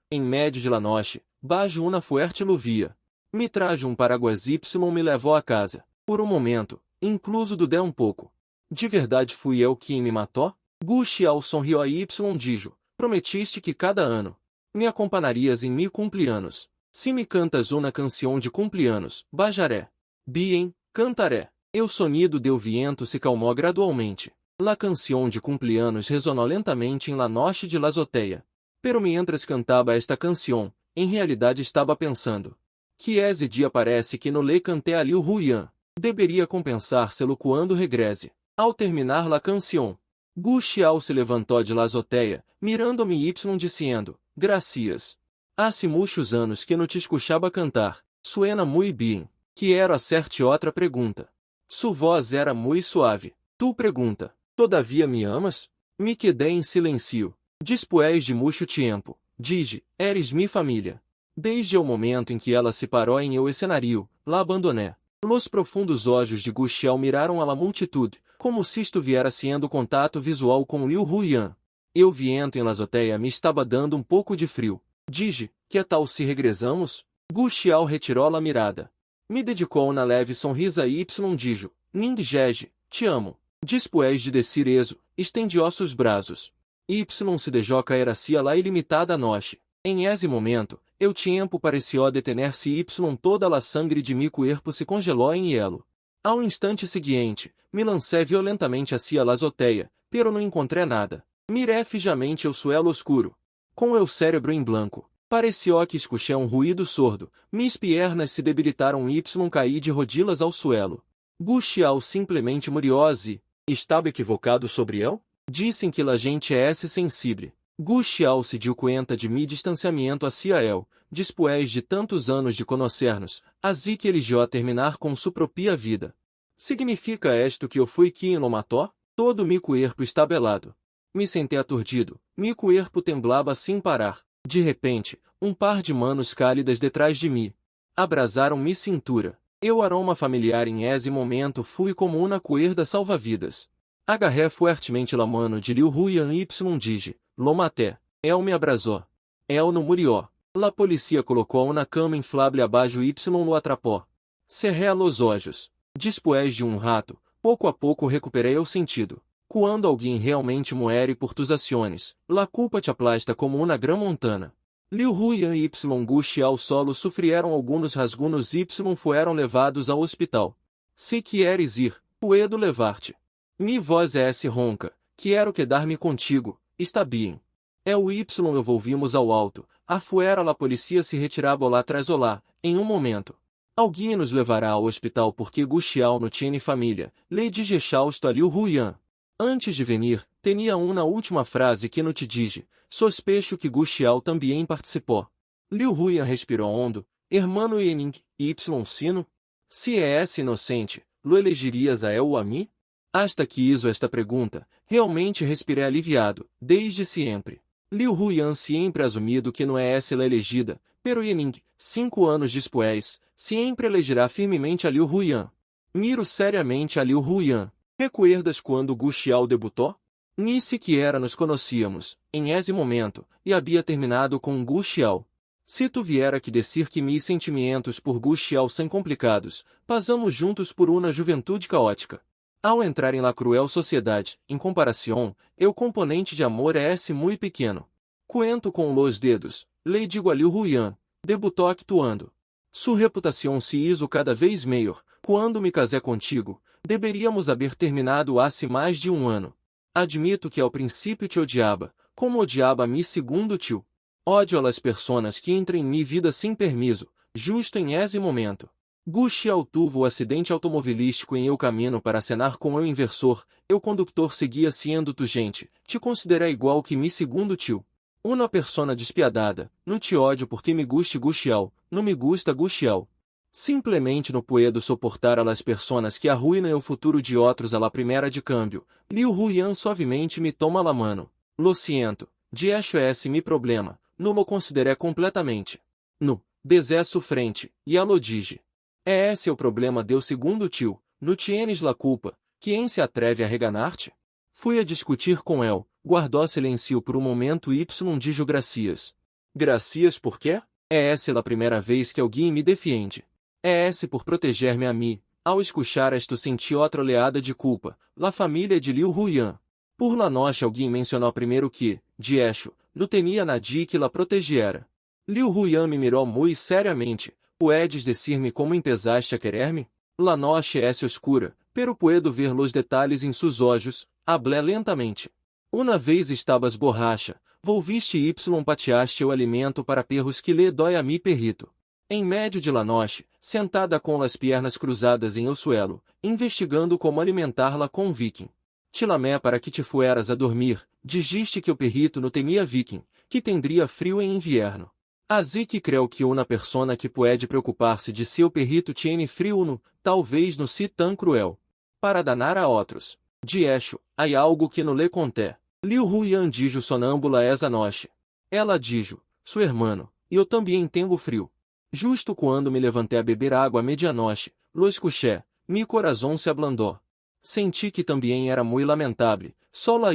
Em medio de la noche, bajo una fuerte lluvia. Me trajo paraguas y me levou a casa. Por momento, incluso dudé pouco. De verdade fui eu quem me matou? Gu Xiao sorriu y dijo, prometiste que cada ano me acompanharias em mi cumpleanos. Se me cantas uma canção de cumpleanos, bajaré. Bien, cantaré. El sonido del viento se calmou gradualmente. La canción de cumpleaños resonó lentamente en la noche de la azotea. Pero mientras cantaba esta canción, em realidade estava pensando. Que esse dia parece que no le canté a Liu Huyan. Deveria compensar-se-lo quando regrese. Ao terminar la canción, Gu Xiao se levantou de la azotea, mirando-me y diciendo, gracias. Hace muitos anos que não te escuchaba cantar. Suena muy bien. Quero hacerte outra pergunta. Su voz era muy suave. Tu pergunta, todavia me amas? Me quedei em silêncio. Después de muito tempo, dije, eres mi família. Desde o momento em que ela se parou em eu escenario, la abandoné. Los profundos olhos de Gu Xiao miraram a la multitud, como se estuviera sendo contato visual com Liu Huyan. El viento em la azotea me estava dando pouco de frio. Dije, que tal se regresamos? Gu Xiao retirou la mirada. Me dedicou uma leve sonrisa y dijo, Ning Jeje, te amo. Después de decir eso, estendió sus braços. Y se dejó caer hacia la ilimitada noche. Em esse momento, el tiempo pareció detener-se y toda la sangre de mi cuerpo se congelou em hielo. Ao instante seguinte, me lancei violentamente hacia la azotea, pero não encontrei nada. Miré fijamente o suelo oscuro. Com el cérebro em blanco. Pareció que escuché ruído sordo, mis piernas se debilitaram y caí de rodillas ao suelo. Gu Xiao simplesmente murió e, estava equivocado sobre eu? Dizem que la gente é sensível. Gu Xiao se deu conta de mi distanciamento hacia el, después de tantos anos de conocernos, así que eligió a terminar com sua própria vida. Significa esto que eu fui quem lo matou? Todo mi cuerpo está belado. Me sentei aturdido, mi cuerpo temblava sem parar. De repente, par de manos cálidas detrás de mim. Abrasaram mi cintura. Eu aroma familiar em esse momento fui como uma cuerda salva-vidas. Agarré fuertemente la mano de Liu Huyan y dije, lo maté. El me abrasou. El no murió. La policía colocou una cama inflável abaixo y lo atrapó. Cerré los olhos. Después de rato, pouco a pouco recuperei o sentido. Quando alguém realmente muere por tus ações, la culpa te aplasta como uma gran montana. Liu Huyan y Gu Xiao solo sofrieron algunos rasguños y fueron levados ao hospital. Se quieres ir, puedo levar-te. Mi voz é ronca, quero quedar-me contigo, está bem. Eu y volvimos ao alto, afuera la policía se retirava lá atrás olá, em momento. Alguém nos levará ao hospital porque Gu Xiao não tinha família, lhe dije a Liu Huyan. Antes de venir, tinha uma última frase que não te dije, sospecho que Gu Xiao também participou. Liu Huyan respirou hondo, hermano Yening, y sino? Se é esse inocente, lo elegirias a eu ou a mim? Hasta que hizo esta pergunta, realmente respirei aliviado, desde sempre. Liu Huyan sempre assumido que não é essa la elegida, pero Yening, 5 anos depois, sempre elegirá firmemente a Liu Huyan. Miro seriamente a Liu Huyan. Recuerdas quando Gu Xiao debutou? Ni sequer nos conhecíamos, em esse momento, e havia terminado com Gu Xiao. Se tu vier aqui dizer que mis sentimentos por Gu Xiao são complicados, passamos juntos por uma juventude caótica. Ao entrar em la cruel sociedade, em comparação, el componente de amor é muito pequeno. Cuento com los dedos, lhe digo a Liu Huyan, debutou actuando. Sua reputação se hizo cada vez maior, quando me casei contigo. Deveríamos haver terminado há mais de ano. Admito que ao princípio te odiaba, como odiaba mi segundo tio. Odio a las personas que entram em mi vida sem permiso, justo em esse momento. Gu Xiao tuvo o acidente automobilístico em eu caminho para acenar com eu inversor, eu condutor seguia sendo tu gente, te considera igual que me segundo tio. Uma persona despiadada, não te ódio porque me guste Gu Xiao, não me gusta Gu Xiao. Simplesmente no puedo soportar a las personas que arruinam o futuro de outros a la primeira de câmbio. Liu Huyan suavemente me toma la mano. Lo siento, de hecho esse mi problema, não me consideré completamente. No, desejo frente, e a lo dije. É esse o problema deu segundo tio, no tienes la culpa, quem se atreve a reganar-te? Fui a discutir com ele, guardou silêncio por um momento y dijo gracias. Gracias por quê? É essa a primeira vez que alguém me defiende. É esse por proteger-me a mim, ao escuchar esto senti outra oleada de culpa, la família de Liu Huyan. Por la noche alguém mencionou primeiro que, de hecho, não temia nadie que la protegiera. Liu Huyan me mirou muito seriamente. Puedes decir-me como empezaste a querer-me? La noche es oscura, pero puedo ver los detalhes em sus olhos, hablé lentamente. Uma vez estabas borracha, volviste y pateaste o alimento para perros que le dói a mi perrito. Em médio de la noche, sentada com as pernas cruzadas em el suelo, investigando como alimentar-la com viking. Te lamé para que te fueras a dormir, dijiste que o perrito não temia viking, que tendria frio em inverno. Así que creo que uma persona que pode preocupar-se de seu perrito tiene frio no, talvez no si tão cruel. Para danar a outros. De hecho, há algo que não lhe conté. Liu Huyan dijo sonâmbula esa noche. Ela dijo, su hermano, e eu também tenho frio. Justo quando me levantei a beber água à medianoche, lo escuché, mi corazón se ablandó. Senti que também era muito lamentável, só la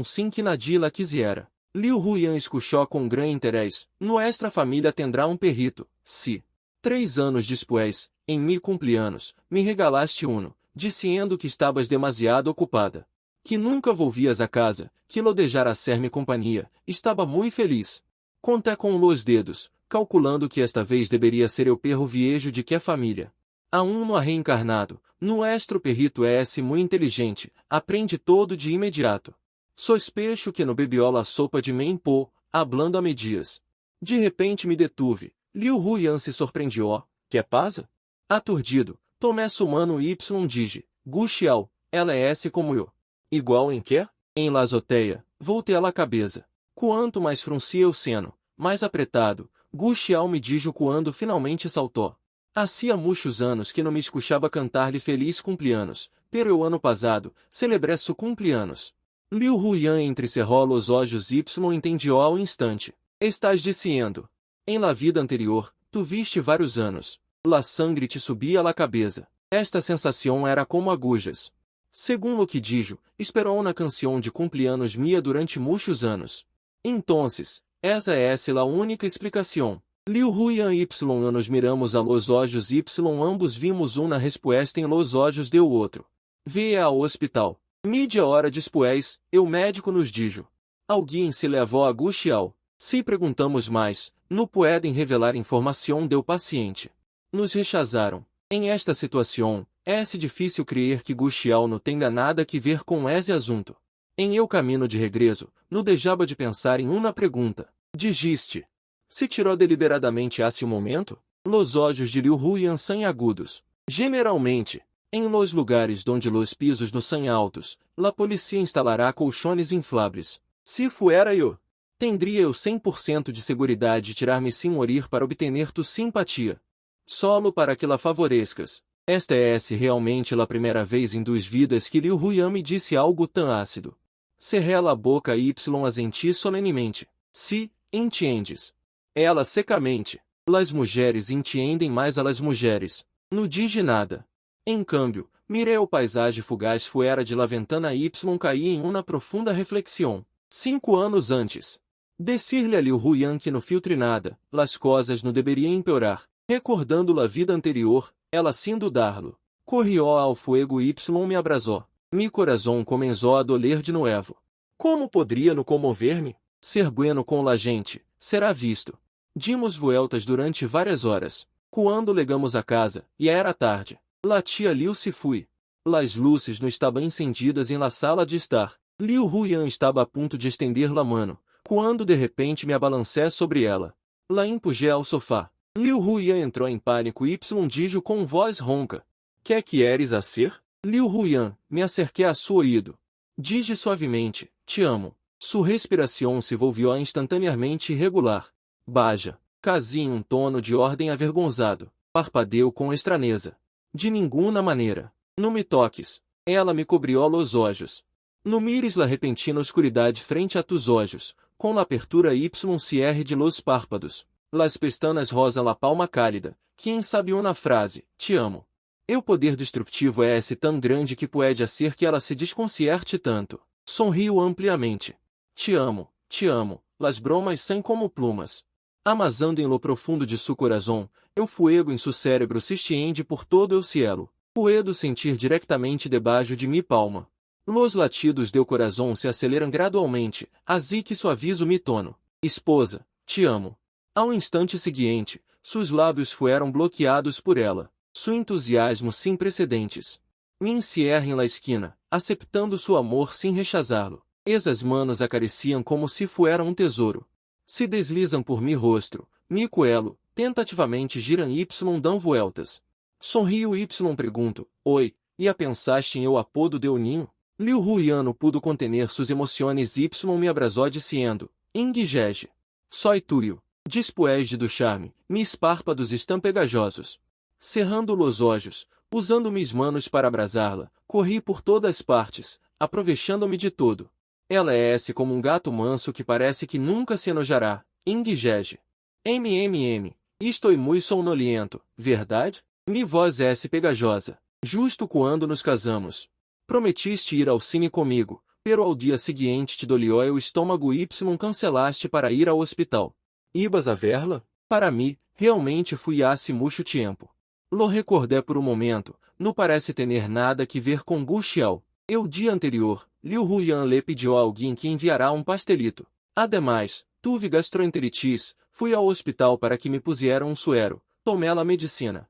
sim que nadie la quisiera. Liu Huyan escuchou com gran interés. Nuestra família tendrá um perrito, si. 3 anos después, em mi cumpleaños, me regalaste uno, dizendo que estabas demasiado ocupada. Que nunca volvias a casa, que lo dejara ser-me companhia, estava muito feliz. Conté com los dedos, calculando que esta vez deveria ser o perro viejo de que a família. A no reencarnado, nuestro perrito é muito inteligente, aprende todo de imediato. Sospecho que no bebió la sopa de Menpo, hablando a medias. De repente me detuve. Liu Huyan se surpreendió. Que pasa? Aturdido, tomé su mano y dije, Gu Xiao, ela é esse como eu. Igual em quê? Em la azoteia, voltei a la cabeça. Quanto mais fruncia o seno, mais apretado, Gu Xiao me dijo quando finalmente saltou. Hacía muitos anos que não me escuchava cantar-lhe feliz cumpleaños, pero eu ano passado, celebré su cumpleaños. Liu Huyan entrecerrou os olhos y entendió ao instante. Estás dizendo. Em la vida anterior, tu viste vários anos. La sangre te subia a la cabeça. Esta sensação era como agulhas. Segundo o que dijo, esperou na canção de cumpleaños mia durante muitos anos. Entonces, essa é la única explicação. Liu Huyan y nos miramos a los olhos y ambos vimos uma resposta em los olhos do outro. Veio ao hospital. Media hora después, o médico nos dijo. Alguém se levou a Gu Xiao. Se perguntamos mais, não podem revelar informação do paciente. Nos rechazaram. Em esta situação, é difícil crer que Gu Xiao não tenha nada que ver com esse assunto. Em eu caminho de regresso, não deixava de pensar em uma pergunta. Dijiste. Se tirou deliberadamente esse momento? Los olhos de Liu Huyan são agudos. Generalmente, em los lugares donde los pisos no são altos, la policía instalará colchones infláveis. Se fuera eu, tendria eu 100% de seguridade de tirar-me sem morir para obter tu simpatia. Solo para que la favorezcas. Esta é realmente la primeira vez em 2 vidas que Liu Huyan me disse algo tão ácido. Cerré la boca y assenti solenemente. Si, entiendes. Ela secamente. Las mulheres entendem mais a las mulheres. Não dije nada. Em câmbio, mirei o paisagem fugaz fuera de la ventana y caí em uma profunda reflexão. 5 anos antes. Decir-lhe a Liu Huyan que no filtre nada, las coisas não deveriam empeorar. Recordando a vida anterior, ela sin dudar-lo. Corrió ao fuego y me abrasó. Mi corazón comenzó a doler de nuevo. Como poderia não comover-me? Ser bueno com la gente, será visto. Dimos vueltas durante várias horas. Quando legamos a casa, e era tarde. La tia Liu se foi. Las luzes não estavam encendidas em la sala de estar. Liu Huyan estava a ponto de estender la mano, quando de repente me abalancé sobre ela. La empujé ao sofá. Liu Huyan entrou em pânico y dijo com voz ronca. Que queres a ser? Liu Huyan, me acerquei a seu ouído. Dije suavemente, te amo. Sua respiração se volvió instantaneamente irregular. Baja, casi em tono de ordem avergonzado. Parpadeou com estraneza. De nenhuma maneira. Não me toques. Ela me cobriu los olhos. No mires la repentina oscuridade frente a tus olhos, com la apertura y cierre de los párpados. Las pestanas rosa la palma cálida, quem sabe uma frase, te amo. O poder destrutivo é esse tão grande que pode hacer que ela se desconcerte tanto. Sorriu ampliamente. Te amo, las bromas são como plumas. Amasando em lo profundo de su corazón, o fuego em su cérebro se extiende por todo o cielo. Puedo sentir diretamente debaixo de mi palma. Los latidos do corazón se aceleram gradualmente, así que suavizo mi tono. Esposa, te amo. Ao instante seguinte, seus lábios fueron bloqueados por ela. Su entusiasmo sem precedentes. Me encierra em la esquina, aceptando su amor sem rechazá-lo. Esas manos acariciam como se fueran tesouro. Se deslizam por mi rosto, mi cuello, tentativamente giram y dão vueltas. Sorrio y pergunto, oi, e a pensaste em eu apodo de ninho? Liu Huyan não pudo contener suas emoções y me abrasou dizendo, Ingigege. Soy tuyo. Después de do charme, mis párpados estão pegajosos. Cerrando los olhos, usando mis manos para abrasá-la, corri por todas partes, aproveitando-me de todo. Ela é como gato manso que parece que nunca se enojará. Ingigege. Estou muito sonolento, verdade? Mi voz é pegajosa. Justo quando nos casamos. Prometiste ir ao cine comigo, pero ao dia seguinte te dolió o estômago y cancelaste para ir ao hospital. Ibas a verla? Para mim, realmente fui hace mucho tiempo. Lo recordé por momento, não parece tener nada que ver com Guxiao. O dia anterior, Liu Huyan le pediu a alguém que enviará pastelito. Ademais, tuve gastroenteritis, fui ao hospital para que me pusieram suero, tomé la medicina.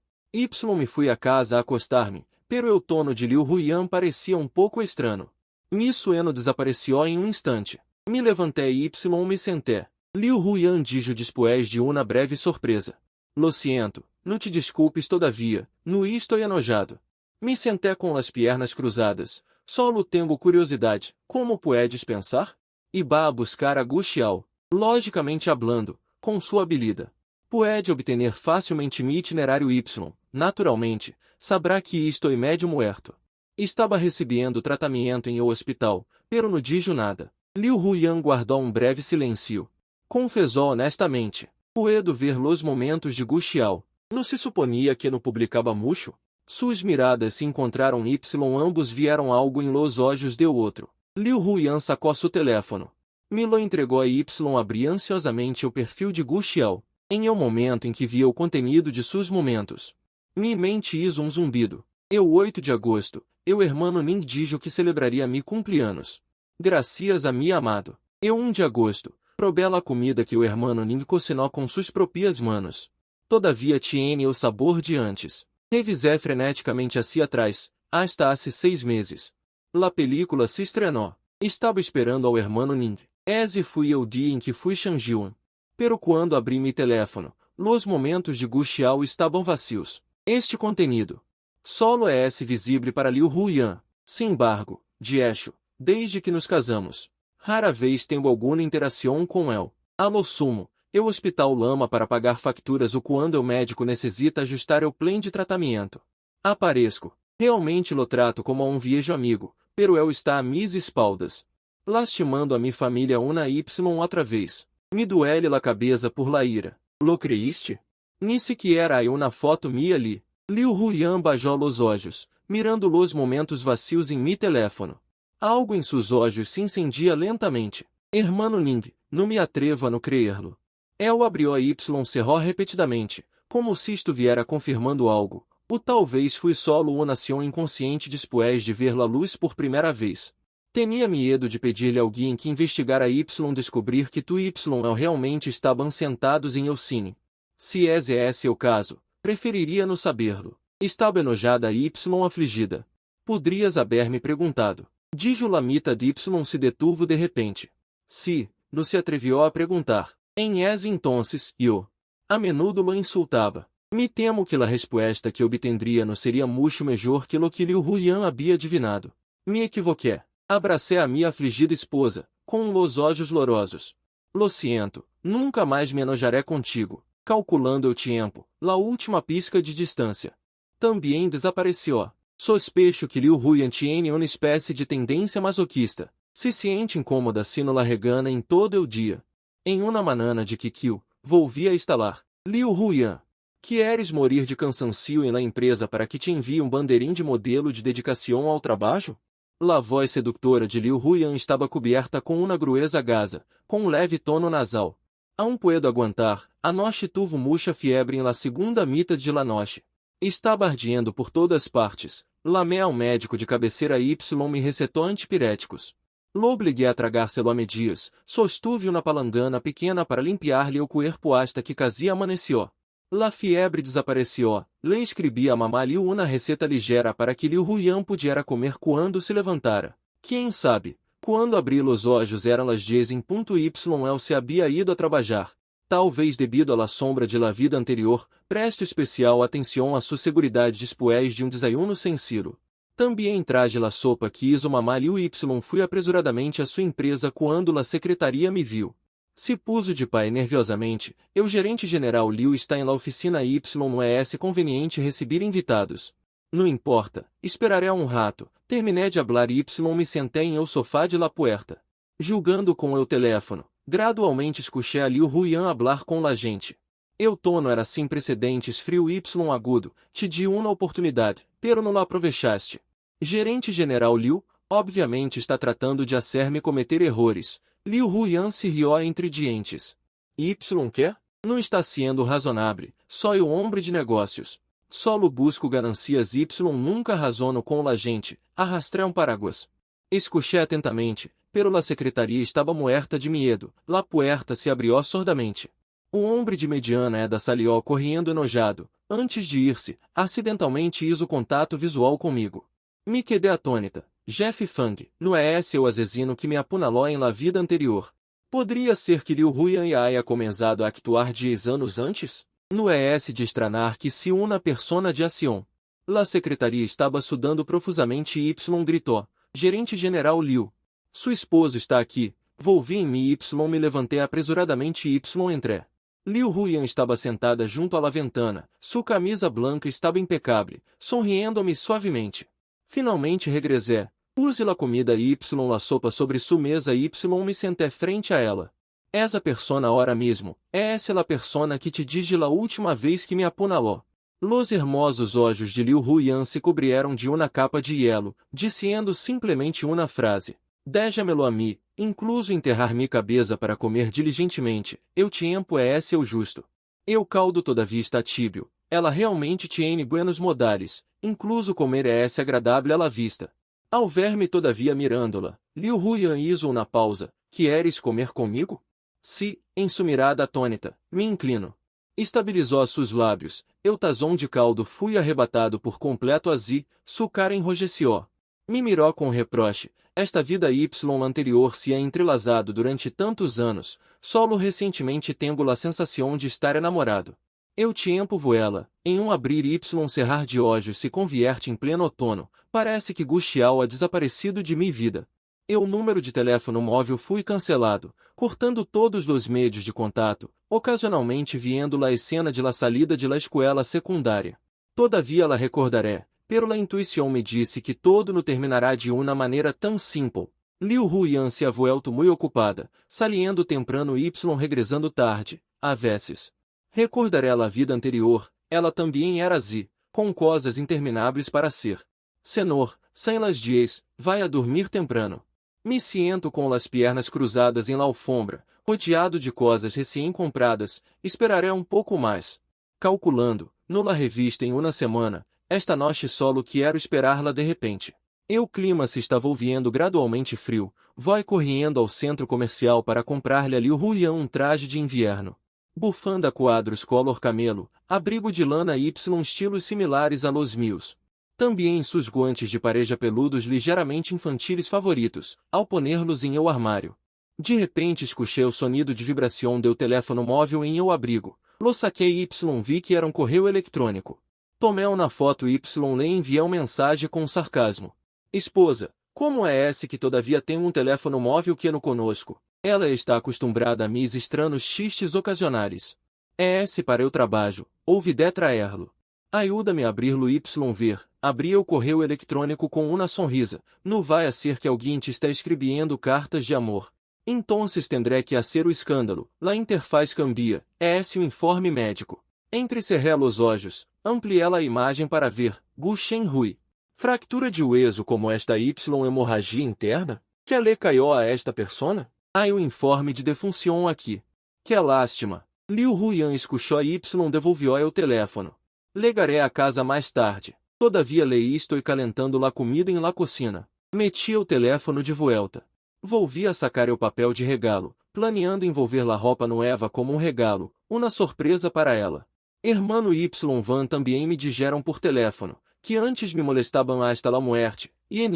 Me fui a casa a acostar-me, pero o tono de Liu Huyan parecia pouco estranho. Mi sueno desapareció em instante. Me levantei y me senté. Liu Huyan dijo después de uma breve surpresa. Lo siento, não te desculpes todavia, no estou enojado. Me senté com as piernas cruzadas. Solo tenho curiosidade, como puedes pensar? E vá a buscar a Guxiao, logicamente hablando, com sua habilidade. Puede obtener facilmente mi itinerário y, naturalmente, sabrá que estou medio muerto. Estava recebendo tratamento em o hospital, pero não dijo nada. Liu Huyan guardou breve silêncio. Confessou honestamente. Puedo ver los momentos de Guxiao. Não se suponia que não publicava mucho? Suas miradas se encontraram y ambos vieram algo em los olhos do outro. Liu Huyan sacou seu teléfono. Me lo entregou e abri ansiosamente o perfil de Guxiao. Em um momento em que via o contenido de seus momentos. Mi mente hizo zumbido. 8 de agosto, o hermano Ning dijo que celebraria mi cumpleaños. Gracias a mi amado. 1 de agosto, probé la comida que o hermano Ning cocinó com suas propias manos. Todavia tiene o sabor de antes. Revisé freneticamente hacia atrás, hasta hace 6 meses. La película se estrenou. Estava esperando ao hermano Ning. Esse fui o dia em que fui Shangjian. Pero quando abri mi teléfono, los momentos de Guxiao estavam vazios. Este contenido solo é visível para Liu Huyan. Sin embargo, disse, desde que nos casamos, rara vez tenho alguma interação com ele. A lo sumo, o hospital lama para pagar facturas ou quando o médico necessita ajustar o plano de tratamento. Apareço. Realmente lo trato como um viejo amigo, pero ele está a mis espaldas. Lastimando a mi família una y outra vez. Me duele la cabeça por la ira. Lo creíste? Ni sequer há uma foto minha ali. Liu Huyan bajou los olhos, mirando los momentos vazios em mi teléfono. Algo em seus olhos se incendia lentamente. Hermano Ning, não me atrevo a não creerlo. El abriu y cerrou repetidamente, como se estuviera confirmando algo. O talvez fui solo uma ação inconsciente después de ver la luz por primeira vez. Temia medo de pedir-lhe alguém que investigara y descobrir que tu y realmente estavam sentados em el cine. Se esse o caso, preferiria não saberlo. Estava enojada y afligida. Poderias haber-me perguntado. Dijo la mitad de y se detuvo de repente. Se, não se atreviu a perguntar. Em esse entonces, eu. A menudo lo insultava. Me temo que a resposta que obtendria não seria muito melhor que lo que Liu Huyan havia adivinado. Me equivoquei. Abracei a minha afligida esposa, com los olhos lourosos. Lo siento, nunca mais me enojaré contigo. Calculando o tempo, la última pisca de distância. Também desapareceu. Sospecho que Liu Huyan tinha uma espécie de tendência masoquista. Se sente incômoda se no la regana em todo o dia. Em uma manana de Kikyo, volvi a estalar. Liu Huyan. Queres morir de cansancio em la empresa para que te envie bandeirim de modelo de dedicação ao trabalho? La voz sedutora de Liu Huyan estava coberta com uma gruesa gasa, com leve tono nasal. Aún puedo aguentar, a noche tuvo mucha fiebre em la segunda mitad de la noche. Estava ardiendo por todas partes. Lamé ao médico de cabeceira Y me recetou antipiréticos. Lo obliguei a tragar-se-lo a medias, sostuve uma palangana pequena para limpiar-lhe o cuerpo hasta que casi amaneció. La fiebre desapareció, le escrevi a mamá Liu uma receita ligeira para que Liu Huyan pudiera comer quando se levantara. Quem sabe, quando abri los olhos eram las 10:00 ele se havia ido a trabalhar. Talvez devido à sombra de la vida anterior, presto especial atenção à sua seguridade después de desayuno sencillo. Também traje la sopa que hizo mamá Liu Y fui apresuradamente à sua empresa quando la secretaria me viu. Se puso de pé nerviosamente, o gerente general Liu está em la oficina Y não é conveniente receber invitados. Não importa, esperaré rato, terminei de hablar Y me sentei em el sofá de la puerta. Julgando com o teléfono, gradualmente escuchei a Liu Huyan hablar com la gente. Eu tono era sem precedentes frio Y agudo, te di uma oportunidade, pero não la aprovechaste. Gerente general Liu, obviamente está tratando de hacer-me cometer errores. Liu Huyan se riu entre dientes. Y quer? Não está sendo razonável, só o homem de negócios. Solo busco garancias Y nunca razono com la gente, arrastrei paraguas. Escuchei atentamente, pero la secretaria estava muerta de medo, la puerta se abriu sordamente. Homem de mediana edad salió correndo enojado, antes de ir-se, acidentalmente hizo contato visual comigo. Me quedei atônita. Jeff Fang, não é esse o assassino que me apunhalou em la vida anterior? Poderia ser que Liu Huyan haya começado a actuar 10 anos antes? Não é esse de estranar que se uma persona de ação. La secretaria estava sudando profusamente e Y gritou, gerente general Liu. Seu esposo está aqui. Volvi em mim Y me levantei apresuradamente e Y entrei. Liu Huyan estava sentada junto à ventana, sua camisa branca estava impecável, sorriendo-me suavemente. Finalmente regressei. Puse la comida Y la sopa sobre sua mesa Y me sentei frente a ela. Essa persona ahora mesmo, é essa la persona que te dije la última vez que me apunhalou. Los hermosos olhos de Liu Huyan se cobrieron de uma capa de hielo, dizendo simplesmente uma frase. Déjamelo a mim, incluso enterrar minha cabeça para comer diligentemente, eu tempo é esse o justo. Eu caldo todavia está tibio, ela realmente tiene buenos modales, incluso comer é esse agradável à la vista. Ao ver-me todavia mirando-la, Liu Huyan hizo uma pausa, queres comer comigo? Se, em sua mirada atônita, me inclino. Estabilizou seus lábios, eu tazão de caldo fui arrebatado por completo azi, sua cara enrojeceu. Me mirou com reproche, esta vida Y anterior se é entrelazado durante tantos anos, solo recentemente tenho a sensação de estar enamorado. Eu tempo voela, em abrir Y cerrar de olhos se convierte em pleno outono, parece que Guxiao ha desaparecido de minha vida. O número de teléfono móvel fui cancelado, cortando todos os meios de contato, ocasionalmente viendo la escena de la salida de la escuela secundária. Todavia la recordaré, pero la intuição me disse que todo no terminará de uma maneira tão simples. Liu Huyan se ha vuelto muito ocupada, saliendo temprano Y regressando tarde, a veces. Recordaré a vida anterior, ela também era Z, com coisas intermináveis para ser. Senhor, sem las 10, vai a dormir temprano. Me siento com las piernas cruzadas em la alfombra, rodeado de coisas recém-compradas, esperaré pouco mais. Calculando, no la revista em uma semana, esta noche solo quero esperar-la de repente. O clima se está volviendo gradualmente frio, vou correndo ao centro comercial para comprar-lhe a Liu Huyan traje de inverno. Bufanda quadros color camelo, abrigo de lana Y estilos similares a los meus. Também seus guantes de pareja peludos ligeiramente infantiles favoritos, ao poner-los em eu armário. De repente escuchei o sonido de vibração do teléfono móvel em eu abrigo. Lo saquei y vi que era um correio eletrônico. Tomei na foto y lhe enviei mensagem com sarcasmo. Esposa, como é esse que todavia tem um teléfono móvel que no conosco? Ela está acostumada a mis estranhos xistes ocasionais. É esse para o trabalho, ouvi de traerlo. Ajuda-me a abrir-lo y ver. Abria o correio eletrônico com uma sonrisa. Não vai a ser que alguém te está escrevendo cartas de amor. Entonces tendré que hacer o escândalo. La interfaz cambia. É esse o informe médico. Entrecerré los olhos. Amplié a imagem para ver. Gu Shenhui. Fractura de hueso como esta y hemorragia interna? Que le caiu a esta persona? Há o informe de defunção aqui. Que lástima. Liu Huyan escuchou y devolvió o teléfono. Legaré a casa mais tarde. Todavia lhe estou calentando la comida em la cocina. Meti o teléfono de volta. Volvi a sacar o papel de regalo, planeando envolver la roupa nueva como um regalo, uma surpresa para ela. Hermano y Van também me dijeron por teléfono, que antes me molestaban hasta la muerte, e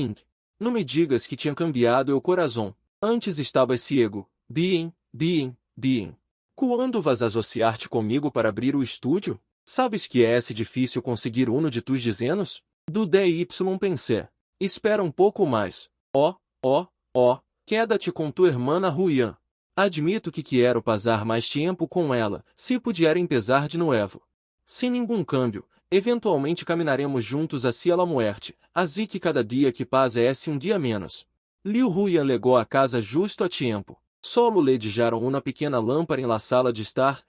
não me digas que tinha cambiado o corazón. Antes estabas ciego. Bien. Quando vas associar-te comigo para abrir o estúdio? Sabes que é difícil conseguir uno de tus dizenos? Do DY pensé. Espera um pouco mais. Queda-te com tua irmã Huyan. Admito que quero passar mais tempo com ela, se puder empezar de novo. Sem nenhum câmbio, eventualmente caminharemos juntos hacia la muerte, assim que cada dia que passa é um dia menos. Liu Huyan legou a casa justo a tempo. Solo lhe dejaram uma pequena lâmpada em la sala de estar,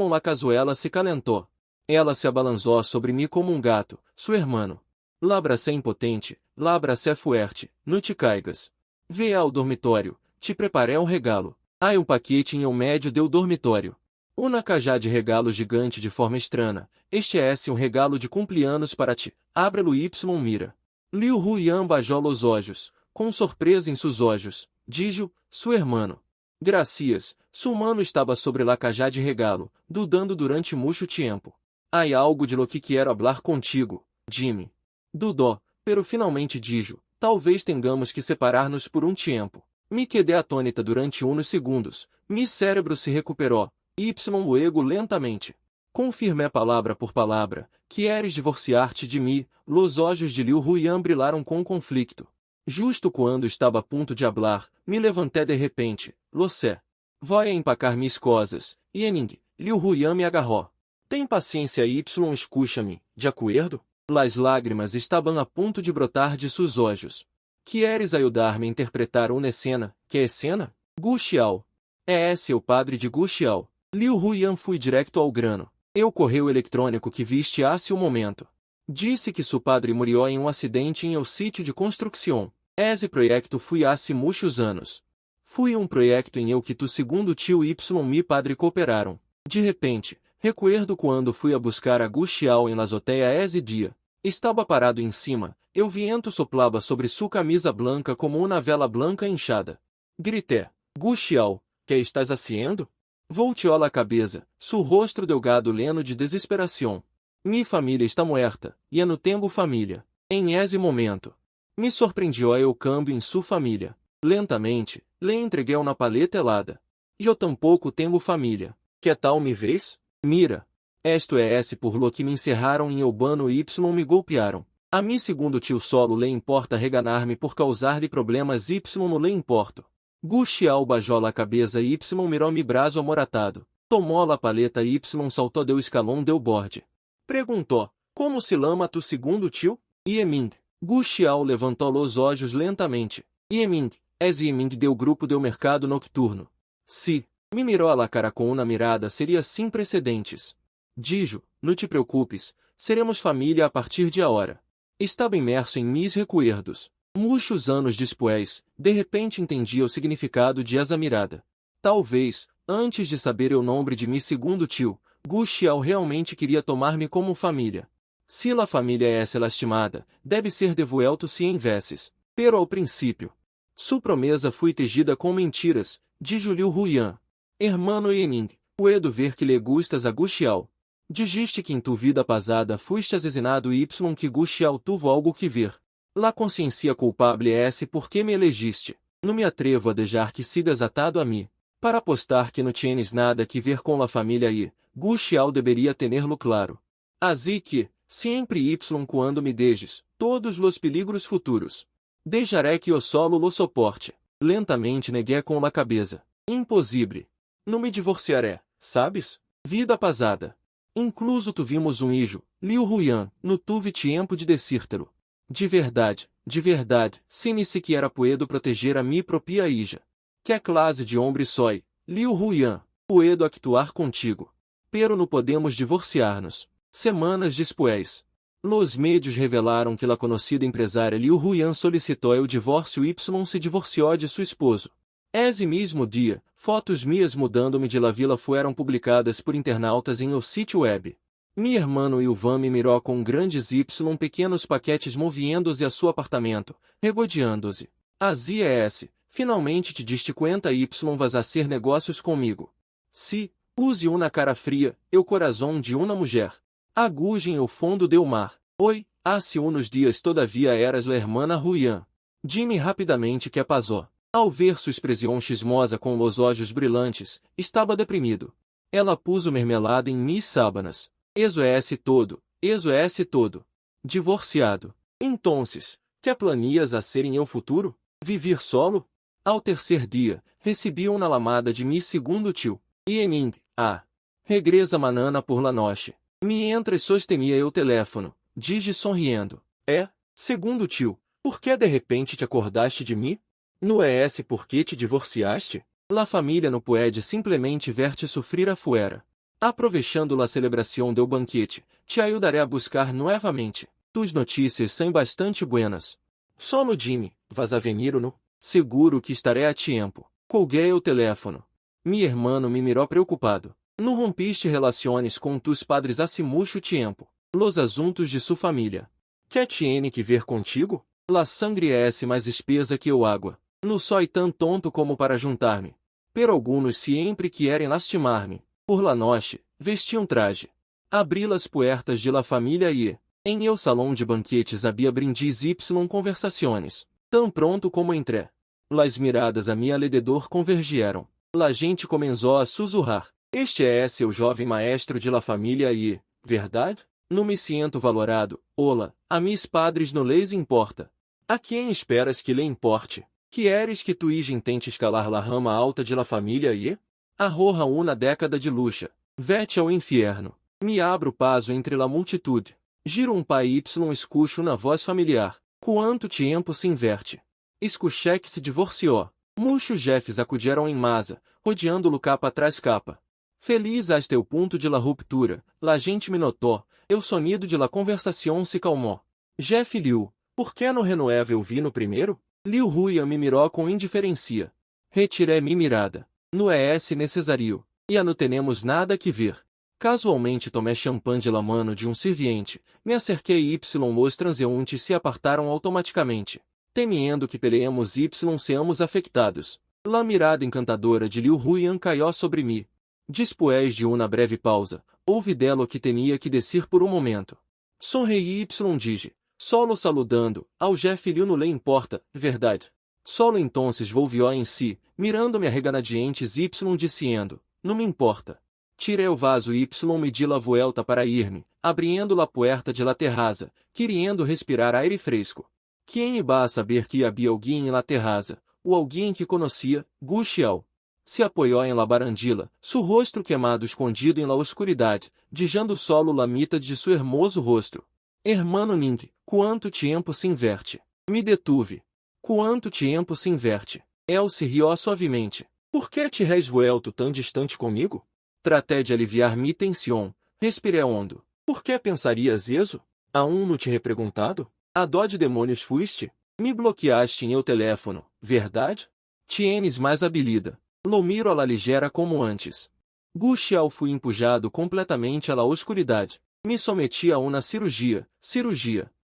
la cazuela se calentou. Ela se abalançou sobre mim como um gato, seu irmão. La abracé impotente, la abracé fuerte, não te caigas. Ve ao dormitório, te preparei um regalo. Há um paquete em médio do dormitório. Uma cajá de regalo gigante de forma estranha. Este é um regalo de cumpleaños para ti. Ábrelo y mira. Liu Huyan bajou os olhos, com surpresa em seus olhos. Dijo, seu irmão. Gracias, su mano estava sobre la cajá de regalo, dudando durante mucho tempo. Há algo de lo que quero hablar contigo, Jimmy. Dudó, pero finalmente dijo, talvez tengamos que separar-nos por um tempo. Me quedei atônita durante uns segundos. Mi cérebro se recuperou. Luego lentamente. Confirmé palavra por palavra. Queres divorciar-te de mim? Los olhos de Liu Huyan brilharam com conflicto. Justo quando estava a ponto de hablar, me levantei de repente. Lo sé. Vou empacar mis coisas. Liu Huyan me agarrou. Tem paciência y escucha-me, de acordo? Las lágrimas estavam a ponto de brotar de seus olhos. Queres ajudar-me a interpretar uma cena? Que é cena? Gu Xiao. É esse o padre de Gu Xiao. Liu Huyan foi direto ao grano. O correio eletrônico que viste há um momento. Disse que seu padre morreu em um acidente em el sítio de construção. Esse projeto foi há muitos anos. Foi um projeto em el que tu segundo tio y mi padre cooperaram. De repente, recuerdo quando fui a buscar a Gu Xiao em la azoteia esse dia. Estava parado em cima, o viento soplava sobre sua camisa branca como uma vela branca inchada. Gritei, Gu Xiao, que estás haciendo? Volteou a cabeça, seu rosto delgado lleno de desesperação. Mi família está muerta, e não tenho família. Em esse momento, me surpreendiu o câmbio em sua família. Lentamente, lhe entreguei uma paleta helada. Eu tampouco tenho família. Que tal me vês? Mira. Esto é esse por lo que me encerraram em el bano y me golpearam. A mim segundo tio solo lhe importa reganar-me por causar-lhe problemas y não lhe importo. Gu Xiao bajou a cabeça y mirou mi braço amoratado. Tomou a paleta y saltou do escalão del borde. Perguntou, como se lama tu segundo tio? Yeming. Gu Xiao levantou os olhos lentamente. Yeming, és Yeming do grupo do mercado nocturno. Si. Me mirou a la cara com uma mirada seria sem precedentes. Dijo, não te preocupes, seremos família a partir de agora. Estava imerso em mis recuerdos. Muitos anos depois, de repente entendi o significado de essa mirada. Talvez, antes de saber o nome de mi segundo tio, Gu Xiao realmente queria tomar-me como família. Se la família é lastimada, deve ser devuelto se em veces. Pero ao princípio. Sua promessa foi tejida com mentiras, dijo Liu Huyan. Hermano Yening, puedo ver que le gustas a Gu Xiao. Dijiste que em tu vida passada fuiste assassinado y que Gu Xiao tuvo algo que ver. La consciência culpable é esse porque me elegiste. Não me atrevo a deixar que sigas atado a mim. Para apostar que não tienes nada que ver com la família e, Gu Xiao deveria tenerlo claro. Así que, sempre y quando me dejes, todos los peligros futuros. Dejaré que eu solo lo soporte. Lentamente neguei com a cabeça. Impossível. Não me divorciaré, sabes? Vida pasada. Incluso tuvimos um hijo, Liu Huyan, no tuve tempo de decírtelo. De verdade, se ni sequer puedo proteger a mi propia hija. Que classe de homem soy, Liu Huyan, puedo actuar contigo. Pero não podemos divorciar-nos. Semanas después. Los medios revelaram que a conhecida empresária Liu Huyan solicitou o divórcio y se divorciou de seu esposo. Esse mesmo dia, fotos minhas mudando-me de la vila foram publicadas por internautas em o sítio web. Mi hermano Ilvan me mirou com grandes y pequenos paquetes moviendo-se a seu apartamento, regodeando-se. Así finalmente te diste conta y vas a ser negócios comigo. Si, use uma cara fria, eu coração de uma mulher. Agujem o fundo do mar. Oi, hace unos dias todavia eras la hermana Huyan. Dime rapidamente que pasó. Ao ver sua expressão chismosa com os olhos brilhantes, estava deprimido. Ela puso mermelada em mis sábanas. Eso é todo. Divorciado. Entonces, que planeas a ser em el futuro? Vivir solo? Ao terceiro dia, recebi uma lamada de mi segundo tio. Iening, regresa manana por la noche. Me entra e sostenía o teléfono, dije sorriendo. Segundo tio, por que de repente te acordaste de mim? Não é esse porque te divorciaste? La família não pode simplesmente ver-te sofrer afuera. Aproveitando la celebração do banquete, te ajudaré a buscar novamente. Tus notícias são bastante buenas. Solo dime, vas a venir ou não? Seguro que estarei a tempo. Colguei o teléfono. Mi hermano me mirou preocupado. Não rompiste relações com tus padres há muito tempo. Los assuntos de sua família. Que tiene que ver contigo? La sangre é mais espesa que o água. Não sou tão tonto como para juntar-me. Pero algunos sempre querem lastimar-me. Por la noche, vesti traje. Abri las puertas de la família e, em el salão de banquetes havia brindis y conversações. Tão pronto como entré. Las miradas a mi alrededor convergieram. La gente começou a sussurrar. Este é seu jovem maestro de la família e, verdade? Não me sinto valorado. Ola, a mis padres não les importa. A quem esperas que lhe importe? Queres que tu intente escalar la rama alta de la família e? Arroja uma década de luxa. Vete ao inferno. Me abro paso entre la multitude. Giro pai y escucho na voz familiar. Quanto tempo se inverte? Escuché que se divorciou. Muitos jefes acudiram em massa, rodeando-lo capa atrás capa. Feliz hasta o ponto de la ruptura, la gente me notou, o sonido de la conversação se calmou. Jeff Liu, por que não renueva eu vi no primeiro? Liu Huyan me mirou com indiferença. Retirei mi mirada. Não é necessário. E não temos nada que ver. Casualmente tomei champanhe de la mano de serviente, me acerquei y os transeuntes se apartaram automaticamente. Temendo que peleemos y seamos afectados. La mirada encantadora de Liu Huyan caiu sobre mim. Después de uma breve pausa, ouvi dela o que tinha que dizer por momento. Sorri y dije, solo saludando, ao Jeff Liu não lhe importa, verdade. Solo entonces volvió em si, mirando-me arreganadientes y diciendo, não me importa. Tirei o vaso y me di la vuelta para ir-me, abrindo la puerta de la terraza, querendo respirar aire fresco. Quem iba a saber que havia alguém em la terraza, o alguém que conhecia, Gu Xiao. Se apoiou em la barandila, seu rosto queimado escondido em la oscuridade, dijando solo la mitad de seu hermoso rosto. Hermano Ning, quanto tempo se inverte? Me detuve. Quanto tempo se inverte? El se riu suavemente. Por que te has vuelto tão distante comigo? Tratei de aliviar mi tensión. Respirei hondo. Por que pensarias isso? Não te reperguntado? A dó de demônios fuiste? Me bloqueaste em el teléfono, verdade? Tienes mais habilidade. Lo miro a la ligera como antes. Gu Xiao fui empujado completamente à la oscuridade. Me someti a uma cirurgia.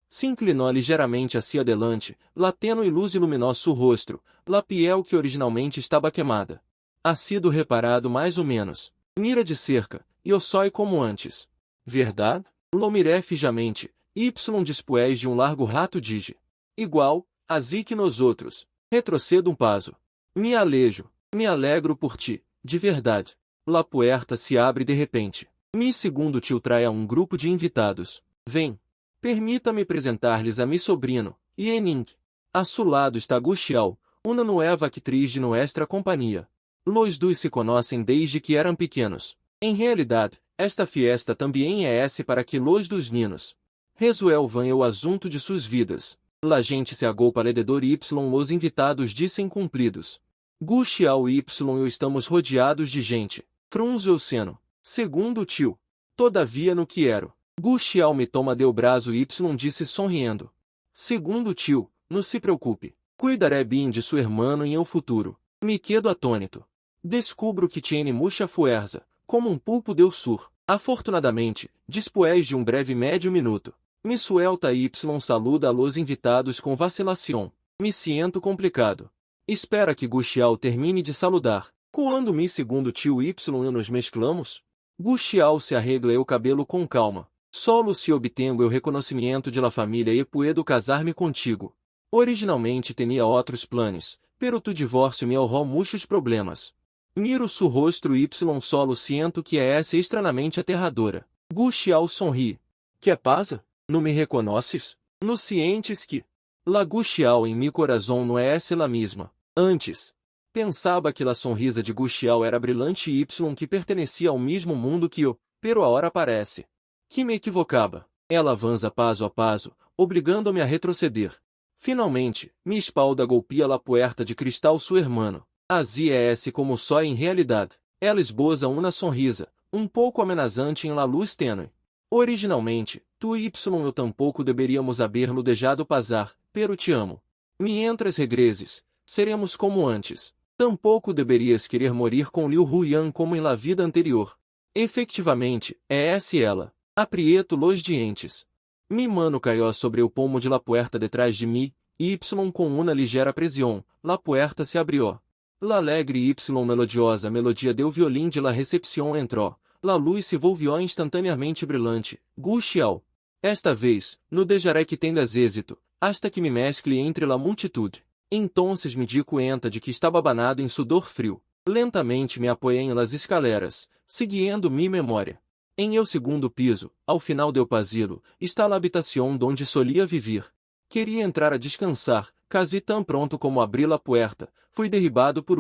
Se inclinou ligeiramente hacia adelante, la tênue luz iluminou seu rosto, la piel que originalmente estava queimada. Ha sido reparado mais ou menos. Mira de cerca, e eu sou como antes. Verdade? Lo miré fijamente, y después de largo rato dije. Igual, así que nos outros. Retrocedo passo. Me alejo. Me alegro por ti, de verdade. La puerta se abre de repente. Mi segundo tio trai a um grupo de invitados. Vem. Permita-me apresentar-lhes a mi sobrino, Yening. A su lado está Guxiao, una nueva actriz de nuestra companhia. Los dois se conhecem desde que eram pequenos. Em realidade, esta fiesta também é para que los dos ninos resuelvam o assunto de suas vidas. La gente se agolpa alrededor y os invitados dizem cumpridos. Guxiao y eu estamos rodeados de gente. Frunzo o seno. Segundo tio. Todavia no quero. Guxiao me toma del braço y disse sorriendo. Segundo tio, não se preocupe. Cuidaré bem de seu irmão em el futuro. Me quedo atônito. Descubro que tiene mucha fuerza, como um pulpo del sur. Afortunadamente, después de um breve médio minuto, me suelta y saluda a los invitados com vacilação. Me siento complicado. Espera que Guxiao termine de saludar. Quando mi segundo tio y eu nos mesclamos, Guxiao se arregla o cabelo com calma. Solo se obtengo o reconhecimento de la família e puedo casar-me contigo. Originalmente tinha outros planos, pero tu divórcio me ahorrou muitos problemas. Miro su rosto y solo siento que é estranhamente aterradora. Guxiao sorri. Que pasa? Não me reconheces? No cientes que la Guxiao em mi corazón não é la mesma. Antes, pensava que la sonrisa de Guxiao era brilhante y que pertencia ao mesmo mundo que eu, pero agora parece que me equivocava. Ela avança paso a paso, obrigando-me a retroceder. Finalmente, mi espalda golpea la puerta de cristal su hermano. Así como só em realidade. Ela esboza uma sonrisa, um pouco amenazante em la luz tênue. Originalmente, tu y eu tampouco deveríamos haberlo dejado pasar, pero te amo. Mientras regreses, seremos como antes. Tampouco deverias querer morir com Liu Huyan como em la vida anterior. Efectivamente, é ela. Aprieto los dientes. Mi mano caiu sobre o pomo de la puerta detrás de mim, y com uma ligeira presión, la puerta se abrió. La alegre y melodiosa melodia del violín de la recepción entró. La luz se volvió instantaneamente brilhante. Guxiao. Esta vez, no dejaré que tendas êxito, hasta que me mescle entre la multitud. Entonces me di cuenta de que estava abanado em sudor frio. Lentamente me apoiei em las escaleras, seguindo mi memória. Em el segundo piso, ao final del pasillo, está a habitação donde solia viver. Queria entrar a descansar, casi tão pronto como abrir a puerta, fui derribado por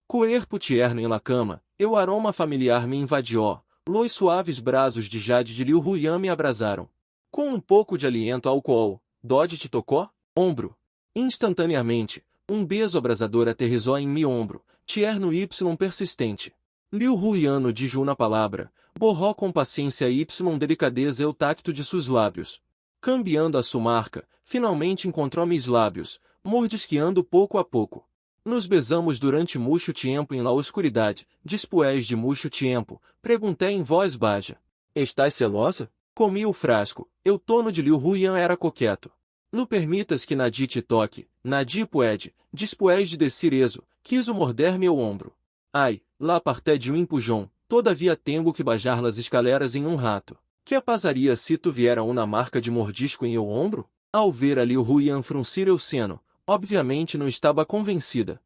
cuerpo tierno em la cama, o aroma familiar me invadiu, los suaves braços de jade de Liu Huyan me abrasaram. Com um pouco de aliento álcool, Dodge te tocou? Ombro. Instantaneamente, um beijo abrasador aterrissou em meu ombro, tierno y persistente. Liu Huyan no dijo uma palavra, borrou com paciência y delicadeza o tacto de seus lábios. Cambiando a sua marca, finalmente encontrou meus lábios, mordisqueando pouco a pouco. Nos besamos durante muito tempo em la oscuridade. Después de muito tempo, perguntei em voz baixa. Estás celosa? Comi o frasco. O tono de Liu Huyan era coqueto. Não permitas que Nadi te toque. Nadi puede. Después de descer eso, quiso morder meu ombro. Ai, lá parté de empujão. Todavia tenho que bajar las escaleras em rato. Que passaria se tu viera uma marca de mordisco em eu ombro? Ao ver a Liu Huyan fruncir o seno, obviamente não estava convencida.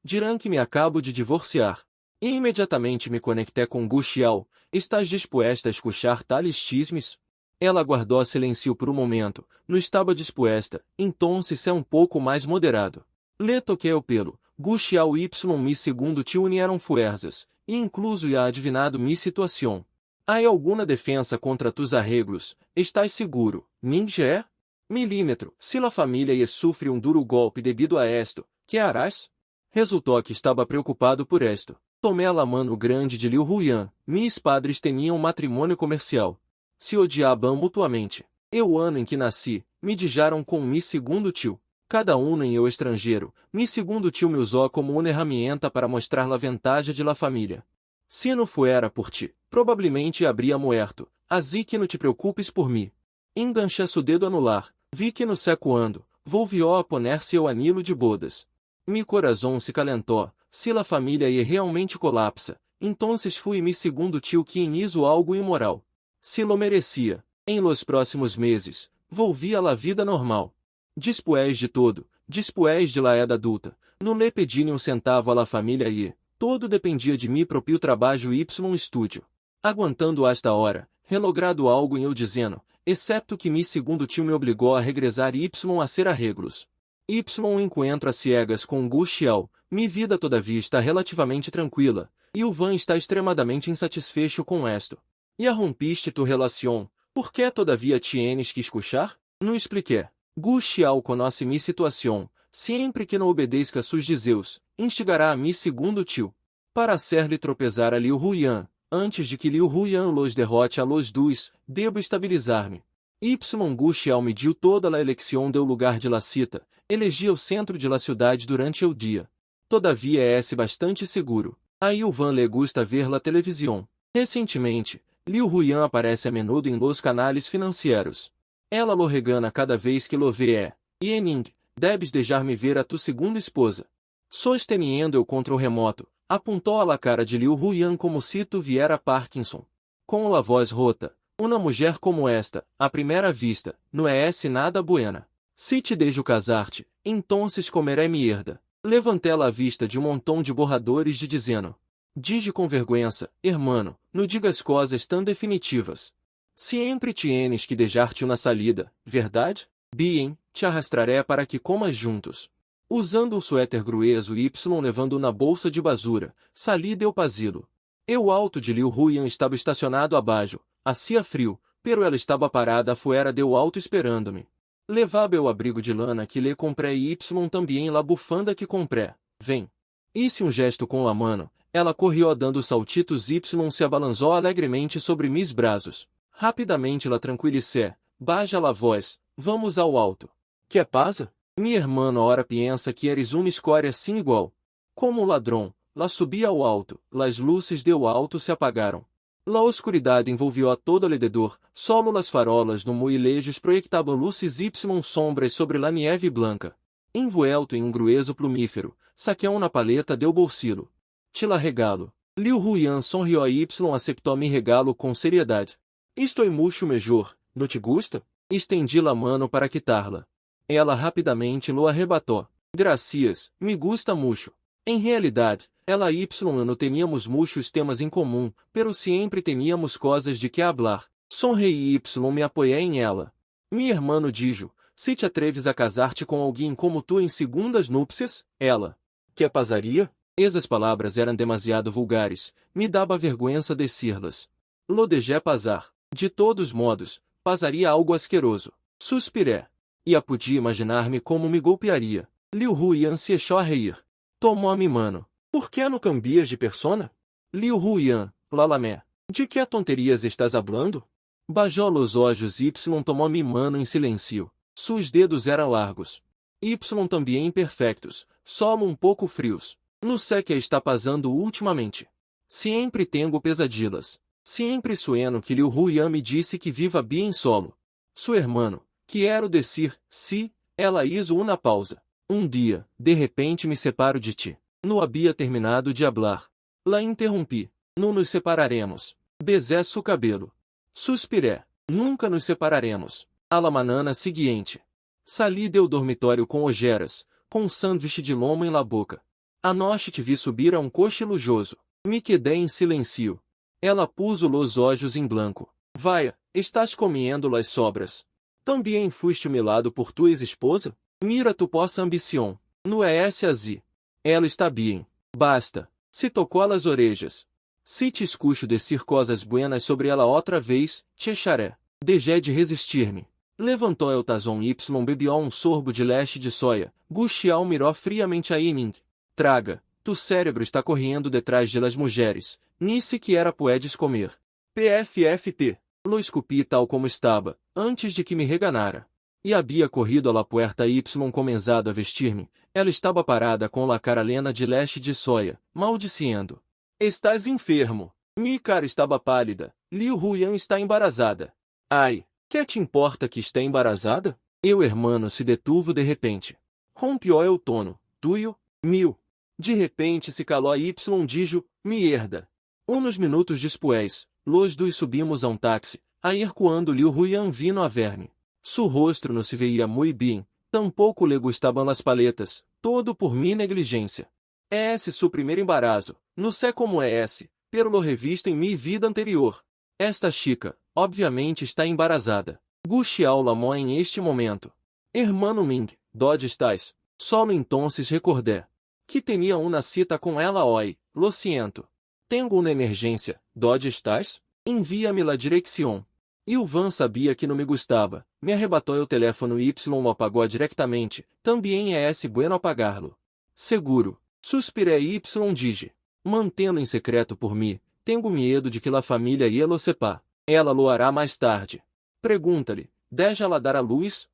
Dirão que me acabo de divorciar. E imediatamente me conectei com Guxiao. Estás disposta a escuchar tales chismes? Ela guardou silêncio por momento. Não estava disposta, então se é um pouco mais moderado. Le toquei o pelo. Guxiao y mi segundo tio unieram fuerzas, e incluso ha adivinado mi situação. Há alguma defensa contra tus arreglos? Estás seguro, ninja? Milímetro, se la família sofre um duro golpe devido a esto, que harás? Resultou que estava preocupado por esto. Tomei a mano grande de Liu Huyan. Mis padres tinham matrimônio comercial. Se odiavam mutuamente. O ano em que nasci, me dijaram com mi segundo tio. Cada um em eu estrangeiro, mi segundo tio me usou como uma ferramenta para mostrar a vantagem de la família. Se não fuera por ti, provavelmente habría muerto, así que não te preocupes por mim. Enganché su dedo anular, vi que no secuando, volvió a poner-se o anillo de bodas. Mi corazón se calentou, se la família realmente colapsa, entonces fui mi segundo tio quien hizo algo imoral. Se lo merecia. Em los próximos meses, volvi a la vida normal. Después de todo, después de la edad adulta, no le pedi um centavo à la família e, todo dependia de mim próprio trabalho y estúdio. Aguantando hasta hora, relogrado algo em eu dizendo, excepto que mi segundo tio me obrigou a regressar y a ser arreglos. Y encontro a ciegas com Gu Xiao, mi vida todavia está relativamente tranquila, e o Van está extremadamente insatisfecho com esto. E rompiste tu relação, por que todavia tienes que escuchar? Não expliqué. Gu Xiao conoce mi situação, sempre que não obedeça sus dizeus, instigará a mi segundo tio, para hacer-lhe tropezar a Liu Huyan, antes de que Liu Huyan los derrote a los dois, debo estabilizar-me. Y Gu Xiao mediu toda a eleição do lugar de la cita, elegia o centro de la cidade durante o dia. Todavia é bastante seguro. A Liu Van le gusta ver la televisão. Recentemente, Liu Huyan aparece a menudo em los canales financieros. Ela lo regana cada vez que lo vê Yening, debes deixar-me ver a tu segunda esposa. Sosteniendo eu contra o remoto, apontou a la cara de Liu Huyan como se tu viera Parkinson. Com a voz rota, uma mulher como esta, à primeira vista, não é nada buena. Se te deixo casar-te, entonces comeré mierda. Levantei-la à vista de montão de borradores de dizendo. Dize com vergüenza, hermano, não digas coisas tão definitivas. Sempre tienes que deixar-te na salida, verdade? Bien, te arrastraré para que comas juntos. Usando o suéter grueso y levando na bolsa de basura, sali del pasilo. O auto de Liu Huyan estava estacionado abaixo, hacía frio, pero ela estava parada fora del auto esperando-me. Levava o abrigo de lana que lhe comprei y também la bufanda que comprei. Vem. Hice um gesto com a mano, ela correu dando saltitos y se abalançou alegremente sobre mis braços. Rapidamente la tranquilicé, baixa la voz, vamos ao alto. Que pasa? Minha irmã ora pensa que eres uma escória assim igual. Como um ladrão, lá subi ao alto, las luzes do alto se apagaram. La oscuridade envolveu a todo alrededor, solo las farolas no muilejos proyectavam luzes y sombras sobre la nieve blanca. Envuelto em um grueso plumífero, saqueou uma paleta deu bolsillo. Te la regalo. Liu Huyan sorriu y aceitou mi regalo com seriedade. Estou mucho melhor, não te gusta? Estendi la mano para quitarla. Ela rapidamente lo arrebatou. Gracias, me gusta mucho. Em realidade, ela y eu não teníamos muitos temas em comum, pero sempre teníamos coisas de que hablar. Sonrei y me apoiei em ela. Mi hermano dijo, se te atreves a casar-te com alguém como tu em segundas núpcias, ela. Que pasaria? Essas palavras eram demasiado vulgares, me dava vergüenza decir-las. Lo deixé pasar. De todos modos, passaria algo asqueroso. Suspiré. E podia imaginar-me como me golpearia. Liu Huyan se echou a rir. Tomou-me mano. Por que não cambias de persona? Liu Huyan, lalamé. De que tonterias estás hablando? Bajou los olhos y tomou-me mano em silêncio. Sus dedos eram largos. Y também imperfectos, só pouco frios. Não sei que está passando ultimamente. Sempre tenho pesadillas. Sempre sueno que Liu Huyan me disse que viva bien solo. Su hermano, quero decir, si, ela hizo uma pausa. Um dia, de repente me separo de ti. Não havia terminado de hablar. La interrompi. Não nos separaremos. Besé su cabelo. Suspiré. Nunca nos separaremos. A la manana seguinte. Sali del dormitório com ojeras, com um sanduíche de loma em la boca. A noite te vi subir a um coche lujoso. Me quedei em silêncio. Ela puso los olhos em blanco. Vaia, estás comendo las sobras. Também fuiste humilhado por tua ex-esposa? Mira tu possa ambição. No é assim. Ela está bem. Basta. Se tocou a las orejas. Se te escucho decir coisas buenas sobre ela outra vez, te echaré. Deixei de resistir-me. Levantou el tazón y bebió um sorbo de leite de soia. Gu Xiao mirou friamente a Yining. Traga, tu cérebro está correndo detrás de las mulheres. Ni sequer puedes comer. PFFT. Lo escupi tal como estava, antes de que me reganara. E havia corrido a la puerta y comenzado a vestir-me. Ela estava parada com la cara lena de leite de soia, maldiciendo. Estás enfermo. Mi cara estava pálida. Liu Huyan está embarazada. Ai, que te importa que esteja embarazada? Eu hermano se detuvo de repente. Rompió el tono. Tuyo, mil. De repente se calou y dijo, mierda. Uns minutos después, los dois subimos a um táxi, a ir quando Liu Huyan vino a ver-me. Su rostro não se veía muy bien, tampouco le gustaban las paletas, todo por minha negligência. É esse seu primeiro embarazo, não sei como é esse, pelo lo revisto em minha vida anterior. Esta chica, obviamente está embarazada. Gu Xiao lamó em este momento. Hermano Ming, ¿dónde estás? Solo entonces recordé que tenía una cita com ela hoy, lo siento. Tengo una emergência, ¿dónde estás? Envia-me la dirección. Ilvan sabia que não me gostava, me arrebatou o telefone y lo apagou diretamente, também é esse bueno apagarlo. Seguro. Suspirei y dije. Mantendo em secreto por mim, tenho medo de que la família ia lo sepa. Ela lo hará mais tarde. Pergunta-lhe, deixa-la dar à luz?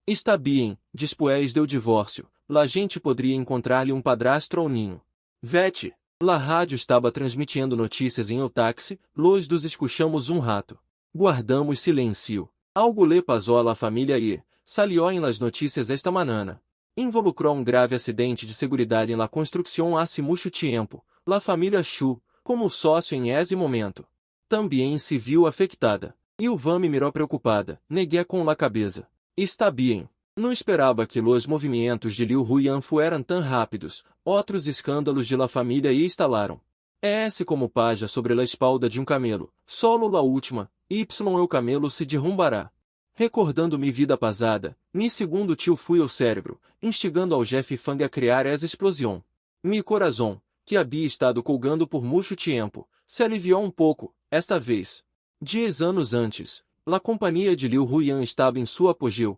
Está bem, después do divórcio, la gente poderia encontrar-lhe padrastro ao ninho. Vete. La rádio estava transmitindo notícias em o táxi, los dos escuchamos rato. Guardamos silêncio. Algo le pasó a la família e, salió em las notícias esta manana. Involucrou grave acidente de seguridade em la construção hace mucho tiempo, la família Chu, como sócio em esse momento. Também se viu afectada. Ilvan me mirou preocupada, negué com la cabeça. Está bem. Não esperava que los movimentos de Liu Huyan fueran tão rápidos, outros escândalos de la família e instalaram. Esse como paja sobre la espalda de camelo, solo la última, o camelo se derrumbará. Recordando-me vida passada, mi segundo tio fui ao cérebro, instigando ao Jeff Fang a criar essa explosão. Mi corazón, que havia estado colgando por mucho tiempo, se aliviou pouco, esta vez. 10 anos antes, la companhia de Liu Huyan estava em sua apogeu,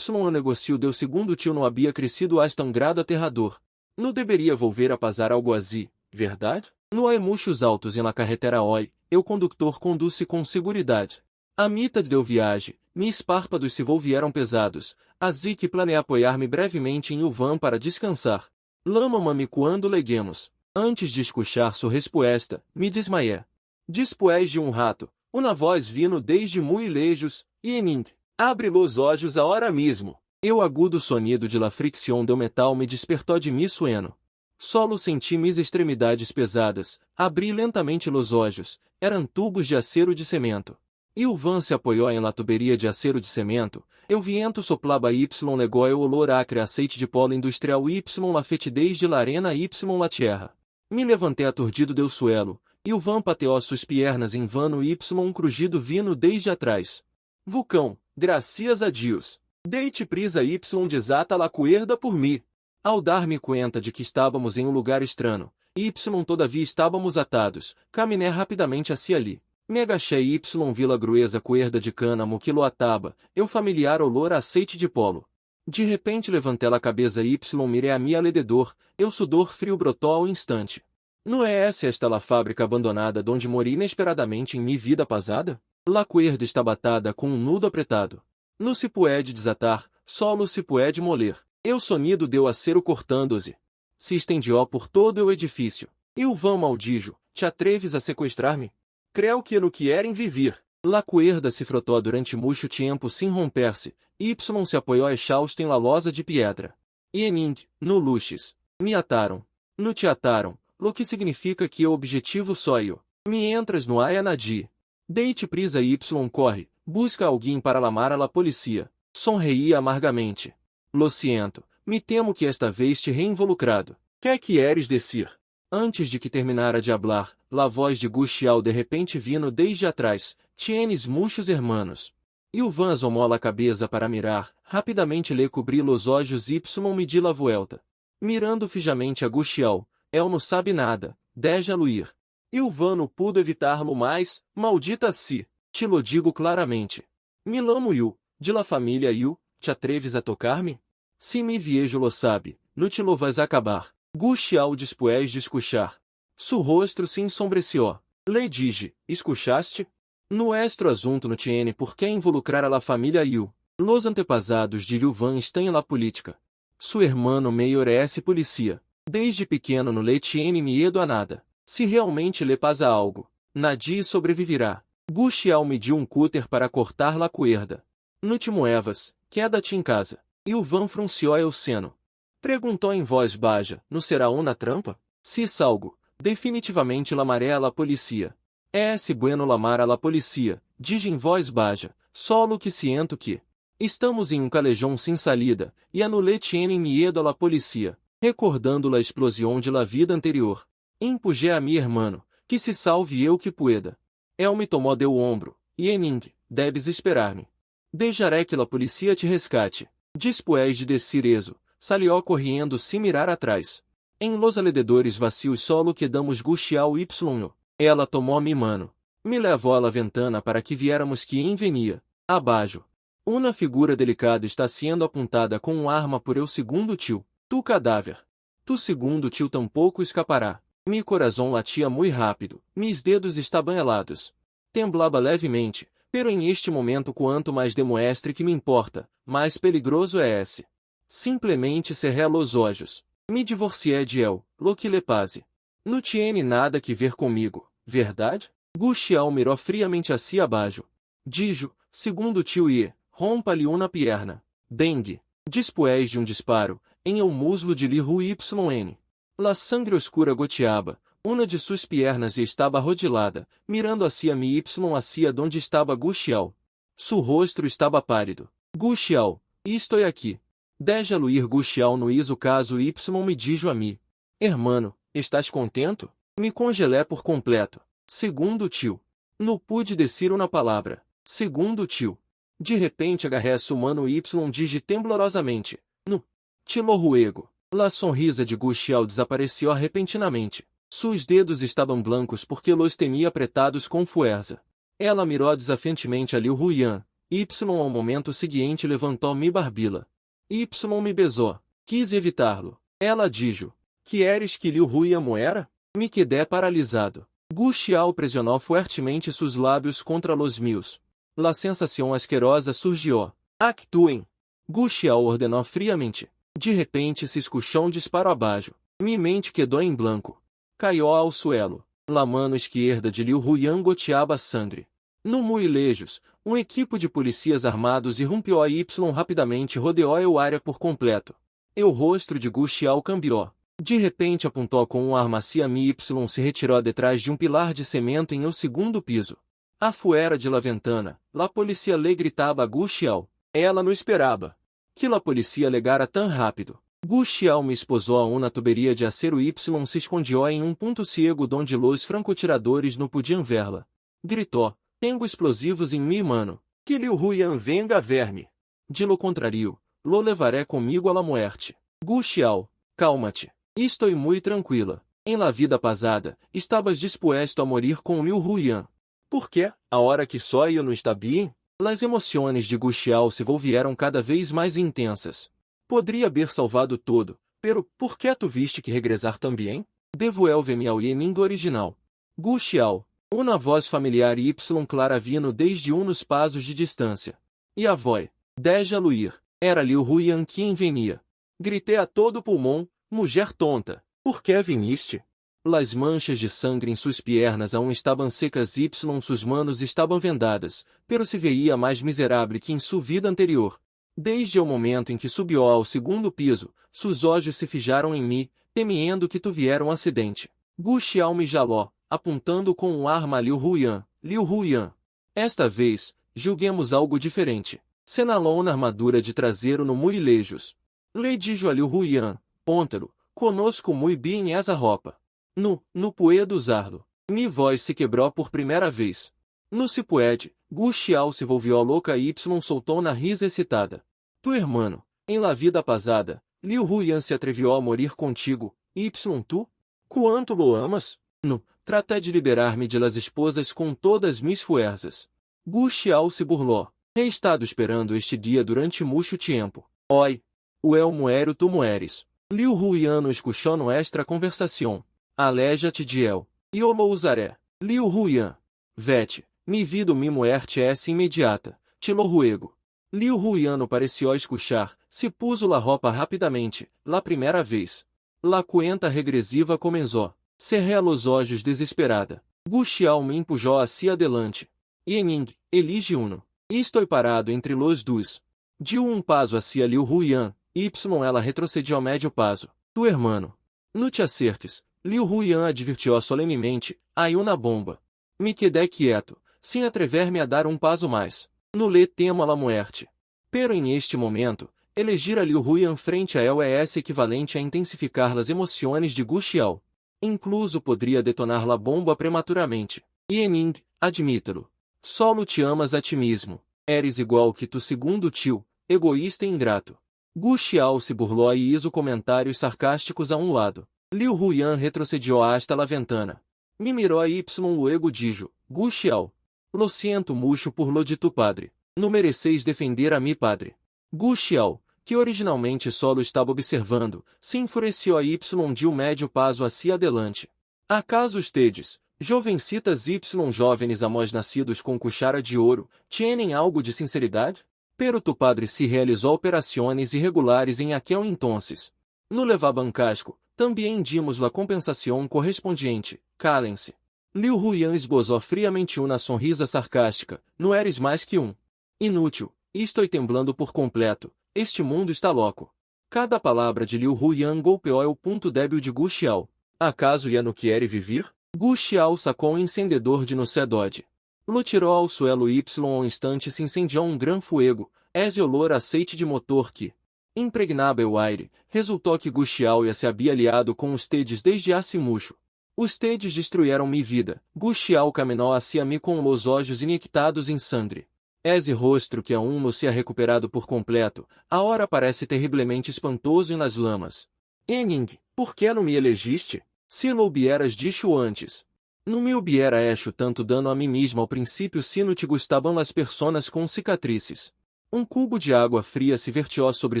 o negócio do segundo tio não havia crescido hasta grado aterrador. Não deveria volver a passar algo assim, verdade? No há muitos altos em la carretera hoy, o conductor conduz com seguridade. A mitad do viagem, mis párpados se volvieram pesados, assim que planei apoiar-me brevemente em van para descansar. Lama-me quando leguemos. Antes de escuchar sua resposta, me desmaié. Después de rato, uma voz vino desde muito lejos, Yening. Abre los olhos ahora mismo. O agudo sonido de la fricción do metal me despertou de mi sueño. Solo senti mis extremidades pesadas, abri lentamente los olhos, eram tubos de acero de cemento. Ilvan se apoiou em la tuberia de acero de cemento, o viento soplava y legou o olor acre aceite de polo industrial y la fetidez de la arena y la tierra. Me levantei aturdido do suelo, Ilvan pateou suas piernas em vano y crujido vino desde atrás. Vulcão. Gracias a Deus. Deite prisa y desata la cuerda por mim. Ao dar-me conta de que estávamos em lugar estranho, y todavia estávamos atados, caminhei rapidamente hacia ali. Me agachei y vi la gruesa cuerda de cânamo que lo ataba, o familiar olor a aceite de polo. De repente levantei a cabeça y mirei a mi alrededor, o sudor frio brotou ao instante. Não é esta la fábrica abandonada donde mori inesperadamente em mi vida passada? La cuerda estava atada com nudo apertado. Não se pode desatar, solo se pode moler. O sonido deu acero cortando-se. Se estendió por todo o edifício. Ilvan maldijo, te atreves a sequestrar-me? Creu que no querem viver. La cuerda se frotou durante muito tempo sem romper-se, y se apoiou exausto em la losa de pedra. Yening, no luxes. Me ataram. No te ataram, lo que significa que o objetivo só eu. Me entras no Ayanadi. Deite prisa y corre, busca alguém para lamar a la polícia. Sonreía amargamente. Lo siento, me temo que esta vez te reinvolucrado. Que queres decir? Antes de que terminara de hablar, la voz de Gu Xiao de repente vino desde atrás, tienes muchos hermanos. Ilvan asomou la cabeça para mirar, rapidamente lhe cobriu los olhos y me di la vuelta. Mirando fijamente a Gu Xiao, el não sabe nada, deixa-lo ir. Ilvan não pudo evitar-lo mais, maldita si, te lo digo claramente. Me lamo Yu, de la família Yu, te atreves a tocar-me? Se me viejo lo sabe, não te lo vas acabar. Gu Xiao después de escuchar. Su rostro se ensombreció. Le dije, escuchaste? Nuestro assunto no tiene por que involucrar a la família Yu. Los antepassados de Ilvan estão em la política. Su hermano mayor es policía. Desde pequeno no le tiene miedo a nada. Se realmente lhe pasa algo, nadie sobreviverá. Gu Xiao me deu cúter para cortar la cuerda. No te muevas, queda-te em casa. Ilvan frunciou o seno. Perguntou em voz baixa, não será uma trampa? Se salgo, definitivamente lamaré a la polícia. É bueno lamar a la polícia, diz em voz baixa, solo que siento que. Estamos em um calejón sin salida, e a nous tienen miedo a la policía, recordando la explosión de la vida anterior. Empujé a mi hermano, que se salve eu que pueda. Él me tomó de ombro, e Henning, debes esperar-me. Dejaré que la policía te rescate. Después de decir eso, salió corriendo sin mirar atrás. En los alrededores vacíos solo quedamos Guxiao y yo. Ela tomó mi mano. Me levou a la ventana para que viéramos quem venia. Abaixo. Uma figura delicada está sendo apontada com arma por eu segundo tio. Tu cadáver. Tu segundo tio tampouco escapará. Mi coração latia muito rápido. Mis dedos estavam helados. Temblava levemente, pero em este momento quanto mais demuestre que me importa, mais peligroso é esse. Simplesmente cerré los olhos. Me divorcié de él, lo que le pase. Não tiene nada que ver comigo, verdade? Guxiao mirou friamente hacia abaixo. Dijo, segundo tio e, rompa-lhe uma pierna. Dengue. Después de disparo, em el muslo de Li Hu Yn. La sangre oscura goteaba, uma de suas piernas estava rodilada, mirando hacia mi hacia donde estava Guxiao. Su rosto estava pálido. Guxiao, estou aqui. Déjalo ir Guxiao no hizo caso Y me dijo a mim. Hermano, estás contento? Me congelé por completo. Segundo tio. Não pude decir uma palavra. Segundo tio. De repente agarré su mano Y dije temblorosamente. No. Te lo ruego. La sonrisa de Guxiao desapareceu repentinamente. Sus dedos estavam blancos porque los temia apretados com fuerza. Ela mirou desafiantemente a Liu Huyan. Y ao momento seguinte levantou mi barbila. Y me besou. Quis evitá-lo. Ela dijo. Queres que Liu Huyan muera? Me quedé paralisado. Guxiao pressionou fortemente seus lábios contra los meus. La sensação asquerosa surgiu. Actuem! Guxiao ordenou friamente. De repente se escuchou disparo abaixo. Mi mente quedou em blanco. Caiu ao suelo. La mano esquerda de Liu Huyan goteava sangue. No muilejos, equipo de policias armados irrompiu a Y rapidamente rodeou a área por completo. O rosto de Guxiao cambiou. De repente apontou com arma hacia mim Y se retirou detrás de pilar de cimento em el segundo piso. Afuera de la ventana, la policía le gritava a Guxiao. Ela não esperava que la policía legara tão rápido. Guxiao me esposou a uma tuberia de acero Y se escondió em ponto ciego donde los francotiradores não podiam verla. Gritou. Tenho explosivos em mi mano. Que Liu Huyan venga a ver-me. De lo contrário, lo levaré comigo a la muerte. Guxiao, calma-te. Estou muito tranquila. Em la vida pasada, estabas dispuesto a morir com Liu Huyan. Por quê? A hora que só eu não está bem? As emoções de Guxiao se volvieram cada vez mais intensas. Poderia haver salvado todo, pero por que tu viste que regressar também? Devuelve-me ao Yenin do original. Guxiao. Uma voz familiar Y clara vindo desde uns passos de distância. E a voz, deixa-lo ir. Era Liu Huyan quem venia. Gritei a todo pulmão, mulher tonta, por que viniste? Las manchas de sangue em suas piernas aún estavam secas Y suas manos estavam vendadas, pero se veía mais miserável que em sua vida anterior. Desde o momento em que subiu ao segundo piso, seus olhos se fijaram em mim, temendo que tuviera um acidente. Guxiao me jalou, apontando com arma a Liu Huyan. Liu Huyan. Esta vez, julguemos algo diferente. Senalou na armadura de traseiro no muilejos. Le dijo a Liu Huyan, Póntero, conosco muito bem essa roupa. No puedo usar-lo. Mi voz se quebrou por primeira vez. No se puede, Guxiao se volvió louca Y soltou na risa excitada. Tu hermano, em la vida pasada, Liu Huyan se atreviu a morir contigo, Y tu? Quanto lo amas? No, traté de liberar-me de las esposas com todas mis fuerzas. Guxiao se burlou. He estado esperando este dia durante muito tempo. Oi. O el muero tu mueres. Liu Huyan no escuchou nuestra conversação. Aleja-te de él. E eu lo usaré. Liu Huyan. Vete. Mi vida mi muerte es imediata. Te lo ruego. Liu Huyan pareció escuchar, se puso la roupa rapidamente, la primeira vez. La cuenta regressiva começou. Cerré los olhos desesperada. Guxiao me empujou hacia adelante. Yening, elige uno. Estou parado entre los dois. De passo hacia Liu Huyan, Y ela retrocediu médio passo. Tu hermano. Não te acertes. Liu Huyan advertiu solenemente, aí uma bomba. Me quedé quieto, sem atrever-me a dar passo mais. No le temo a la muerte. Pero em este momento, elegir a Liu Huyan frente a ela é equivalente a intensificar as emoções de Gu Xiao. Incluso poderia detonar la bomba prematuramente. Yening, admita-lo. Solo te amas a ti mesmo. Eres igual que tu segundo tio, egoísta e ingrato. Gu Xiao se burlou e hizo comentários sarcásticos a um lado. Liu Huyan retrocedió hasta la ventana. Me miró y luego dijo, Gu Xiao. Lo siento mucho por lo de tu padre. No mereceis defender a mi padre. Gu Xiao, que originalmente solo estava observando, se enfureció y dio médio passo hacia adelante. Acaso ustedes, jovencitas y jovens amos nascidos com cuchara de ouro, tienen algo de sinceridade? Pero tu padre se realizou operações irregulares em aquel entonces. No levaban casco, também dimos la compensação correspondiente, calem-se. Liu Huyan esbozou friamente uma sonrisa sarcástica, não eres mais que um inútil, e estou temblando por completo, este mundo está louco. Cada palavra de Liu Huyan golpeou o ponto débil de Gu Xiao. Acaso ia no querer viver? Gu Xiao sacou um encendedor de Nocedode. Lo tirou ao suelo y ao instante se incendiou um gran fuego, esse olor aceite de motor que impregnava o aire, resultou que Gu Xiao ia se havia aliado com os tedes desde Acimucho. Os tedes destruíram minha vida, Gu Xiao caminhou hacia mim com os olhos inectados em sangue. Esse rosto que aún não se ha recuperado por completo, agora parece terrivelmente espantoso em las lamas. Yening, por que não me elegiste? Se lo hubieras dicho antes. Não me hubiera hecho tanto dano a mim mesmo ao princípio se não te gustaban las personas com cicatrices. Um cubo de água fria se vertió sobre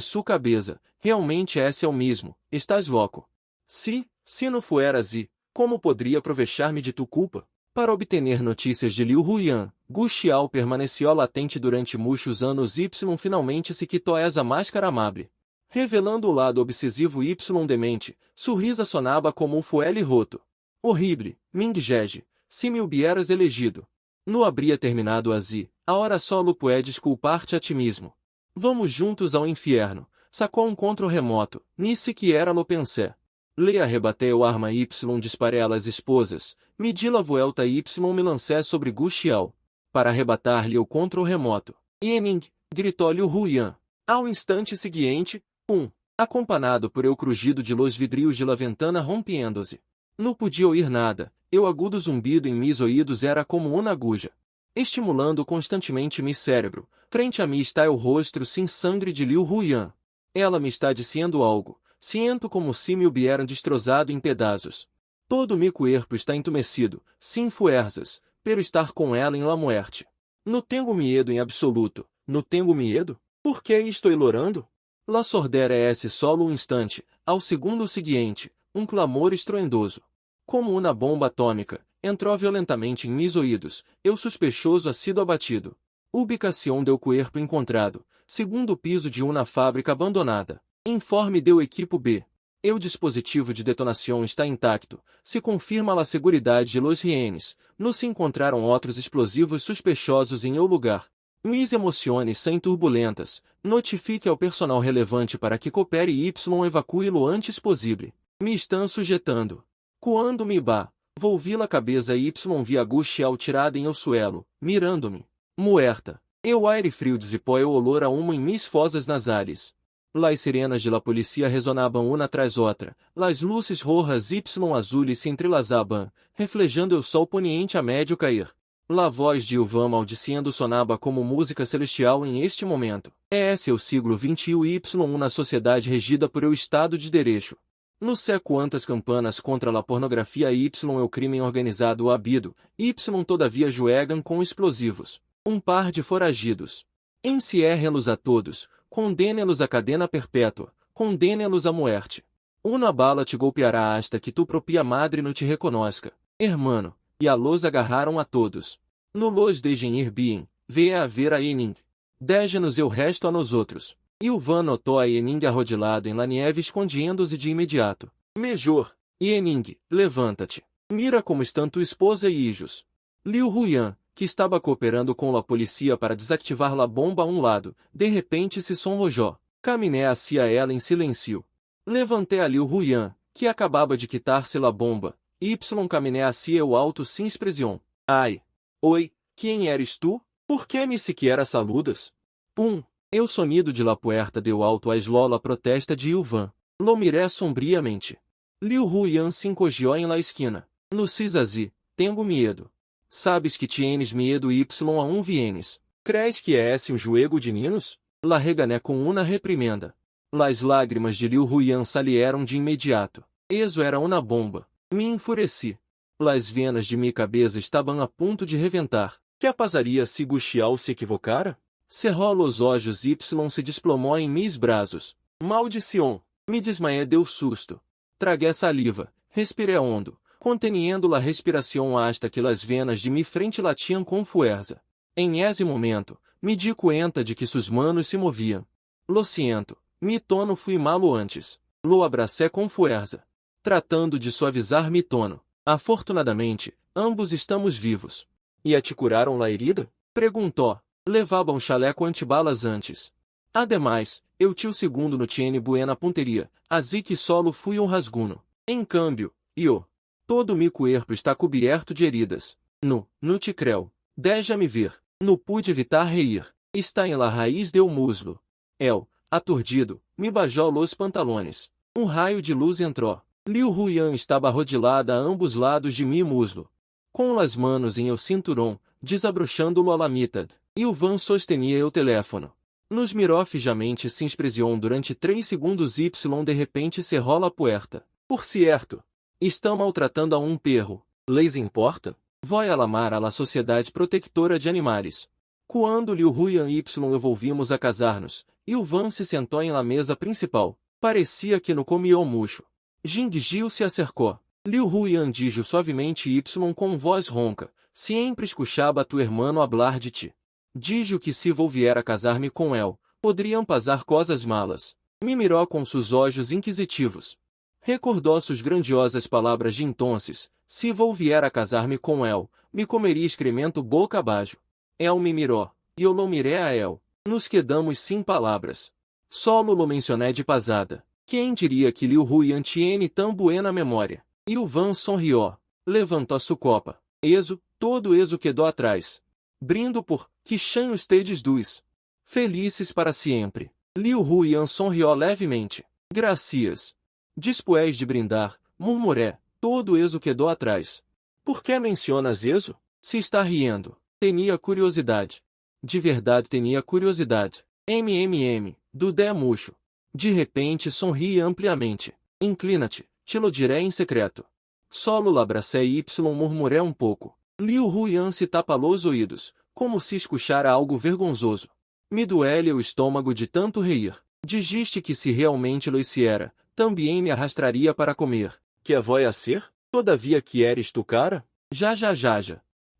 sua cabeça. Realmente esse é o mesmo, estás louco. Se não fueras y, como poderia aprovechar-me de tu culpa? Para obter notícias de Liu Huyan, Gu Xiao permaneceu latente durante muitos anos y finalmente se quitou essa máscara amable. Revelando o lado obsessivo y demente, sua risa sonava como um fuelle roto. Horrible, Ming Jeje, se me hubieras elegido. No habría terminado así, ahora solo puedes culpar-te a ti mesmo. Vamos juntos ao inferno, sacou um controle remoto, ni sequer lo pensé. Le arrebatei a arma y disparé a las esposas, me di la vuelta y me lancé sobre Gu Xiao. Para arrebatar-lhe o controle remoto. Yening, gritou Liu Huyan. Ao instante seguinte, acompanado por el crujido de los vidrios de la ventana rompiendo-se. Não podia ouvir nada, o agudo zumbido em mis ouídos era como uma agulha, estimulando constantemente mi cérebro. Frente a mim está o rosto sem sangue de Liu Huyan. Ela me está dizendo algo, siento como se me hubieran destrozado em pedaços. Todo mi cuerpo está entumecido, sem fuerzas, pero estar com ela em la muerte. Não tenho medo em absoluto, não tenho medo? Por que estou lorando? La sordera esse solo um instante, ao segundo seguinte, um clamor estruendoso. Como uma bomba atômica, entrou violentamente em mis ouídos, eu suspeitoso ha sido abatido. Ubicação do corpo encontrado, segundo piso de uma fábrica abandonada. Informe do equipo B. O dispositivo de detonação está intacto, se confirma a seguridade de los rehenes, no se encontraram outros explosivos suspeitosos em o lugar. Mis emoções são turbulentas, notifique ao personal relevante para que coopere y evacue lo antes possível. Me estão sujetando. Quando me volvi la cabeça y vi a Gu Xiao tirada em el suelo, mirando-me. Muerta. O aire frio dissipou o olor a humo em mis fosas nasales. Las sirenas de la policía resonavam uma tras outra, las luzes rojas y azules se entrelazaban, reflejando o sol poniente a médio cair. La voz de Ilvan maldiciendo sonava como música celestial em este momento. Esse é o siglo XXI y uma sociedade regida por o Estado de Direito. No sé quantas campanas contra a pornografia y o crime organizado habido, y todavia juegam com explosivos. Um par de foragidos. Encierre-los a todos, condene-los a cadena perpétua, condene-los a muerte. Una bala te golpeará hasta que tu propia madre não te reconozca, hermano, e a los agarraram a todos. No los dejen ir bien, ve a ver a Yening. Deje-nos o resto a nós outros. Ilvan notou a Yening arrodilado em la nieve escondendo-se de imediato. Major, Yening, levanta-te. Mira como estão tua esposa e hijos. Liu Huyan, que estava cooperando com a polícia para desativar la bomba a um lado, de repente se sonrojou. Caminhei hacia ela em silêncio. Levantei a Liu Huyan, que acabava de quitar-se la bomba. Caminhei hacia o alto sem expressão. Ai! Oi, quem eres tu? Por que me sequer saludas? Eu sonido de la puerta deu alto à eslola protesta de Ilvan. Lo miré sombriamente. Liu Huyan se encogió em la esquina. No Cisazi, tengo miedo. Sabes que tienes miedo y a un vienes. Crees que é esse um juego de ninos? La regané com uma reprimenda. Las lágrimas de Liu Huyan salieron de imediato. Eso era uma bomba. Me enfureci. Las venas de minha cabeça estavam a ponto de reventar. Que apazaria se Guxiao se equivocara? Cerró los olhos y se desplomou em mis braços. Maldición! Me desmaié deu susto. Tragué saliva, respiré hondo, conteniendo la respiração hasta que las venas de mi frente latiam com fuerza. Em esse momento, me di cuenta de que sus manos se moviam. Lo siento, mi tono fui malo antes. Lo abracé com fuerza. Tratando de suavizar mi tono. Afortunadamente, ambos estamos vivos. E te curaram la herida? Perguntou. Levava um chaleco antibalas antes. Ademais, eu tinha o segundo no tiene buena punteria, así que solo fui um rasguno. Em câmbio, todo mi cuerpo está coberto de heridas. No te creu. Deixa-me ver. No pude evitar reír. Está em la raiz del muslo. Aturdido, me bajou los pantalones. Um raio de luz entrou. Liu Huyan estava arrodilada a ambos lados de mi muslo. Com las manos em el cinturão, desabrochando-lo a la mitad. Ilvan sostenia o teléfono. Nos mirou fijamente sin expresión durante 3 segundos y de repente cerró la puerta. Por cierto, estão maltratando a um perro. Les importa? Voy a lamar a la Sociedade Protectora de Animais. Quando Liu Huyan y eu volvimos a casar-nos, Ilvan se sentou em la mesa principal. Parecia que no comió mucho. Jing Gil se acercou. Liu Huyan dijo suavemente y com voz ronca. Sempre escuchaba a tu hermano hablar de ti. Dijo que se volviera a casar-me com ele, poderiam pasar coisas malas. Me mirou com seus olhos inquisitivos. Recordou suas grandiosas palavras de entonces, se volviera a casar-me com ele, me comeria excremento boca abaixo. El me mirou, e eu lo miré a ele. Nos quedamos sem palavras. Solo lo mencioné de pasada. Quem diria que Liu Huyan tiene tão buena memória? Ilvan sorriu. Levantou sua copa. Todo eso quedou atrás. Brindo por que chanho estedes dus. Felices para sempre. Liu Huyan sorriu levemente. Gracias. Dispoés de brindar, murmuré. Todo eso quedou atrás. Por que mencionas eso? Se está riendo. Tenia curiosidade. De verdade tenia curiosidade. Dudé murcho. De repente sorri ampliamente. Inclina-te, te lo diré em secreto. Solo l'abracé y murmuré um pouco. Liu Huyan se tapou os ouvidos, como se escuchara algo vergonzoso. Me duele o estômago de tanto reír. Dijiste que se realmente lo hiciera, também me arrastraria para comer. Que voy a ser? Todavia quieres tu cara? Já.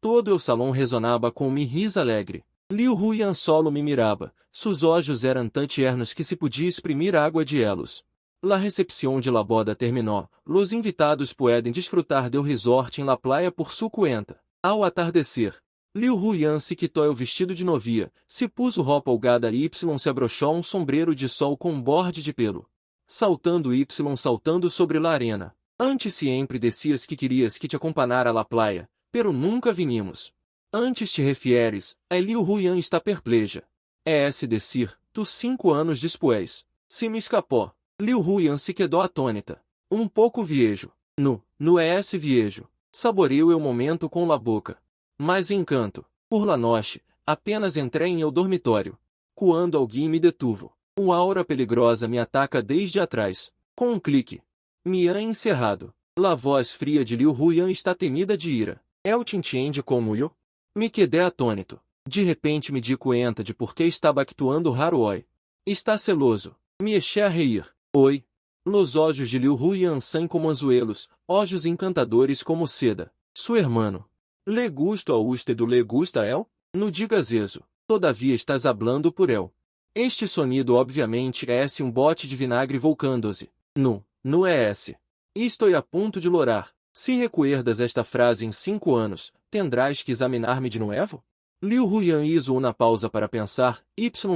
Todo o salão resonava com mi risa alegre. Liu Huyan solo me mirava, seus olhos eram tão tiernos que se podia exprimir água de elos. La recepción de la boda terminó, los invitados pueden disfrutar del resort en la playa por su cuenta. Ao atardecer, Liu Huyan se quitou o vestido de novia, se puso roupa holgada y se abrochou um sombreiro de sol com borde de pelo. Saltando saltando sobre la arena. Antes sempre decias que querias que te acompanhara a la playa, pero nunca vinimos. Antes te refieres, a Liu Huyan está perpleja. É esse decir, tu 5 anos después. Se me escapou. Liu Huyan se quedou atônita. Um pouco viejo. No é esse viejo. Saboreou o momento com la boca. Mas encanto. Por la noche, apenas entrei em el dormitório. Quando alguém me detuvo. Uma aura peligrosa me ataca desde atrás. Com um clique. Me han encerrado. La voz fria de Liu Huyan está temida de ira. El te entiende como eu? Me quedei atônito. De repente me di cuenta de por que estava actuando raro hoy. Está celoso. Me eché a reír. Oi. Los olhos de Liu Huyan são como anzuelos, olhos encantadores como seda. Su hermano. Le gusto a usted le gusta a él? No digas eso. Todavia estás hablando por él. Este sonido obviamente é um bote de vinagre volcando-se. No é esse. Estou a ponto de lorar. Se recuerdas esta frase em 5 anos, tendrás que examinar-me de novo? Liu Huyan hizo uma pausa para pensar,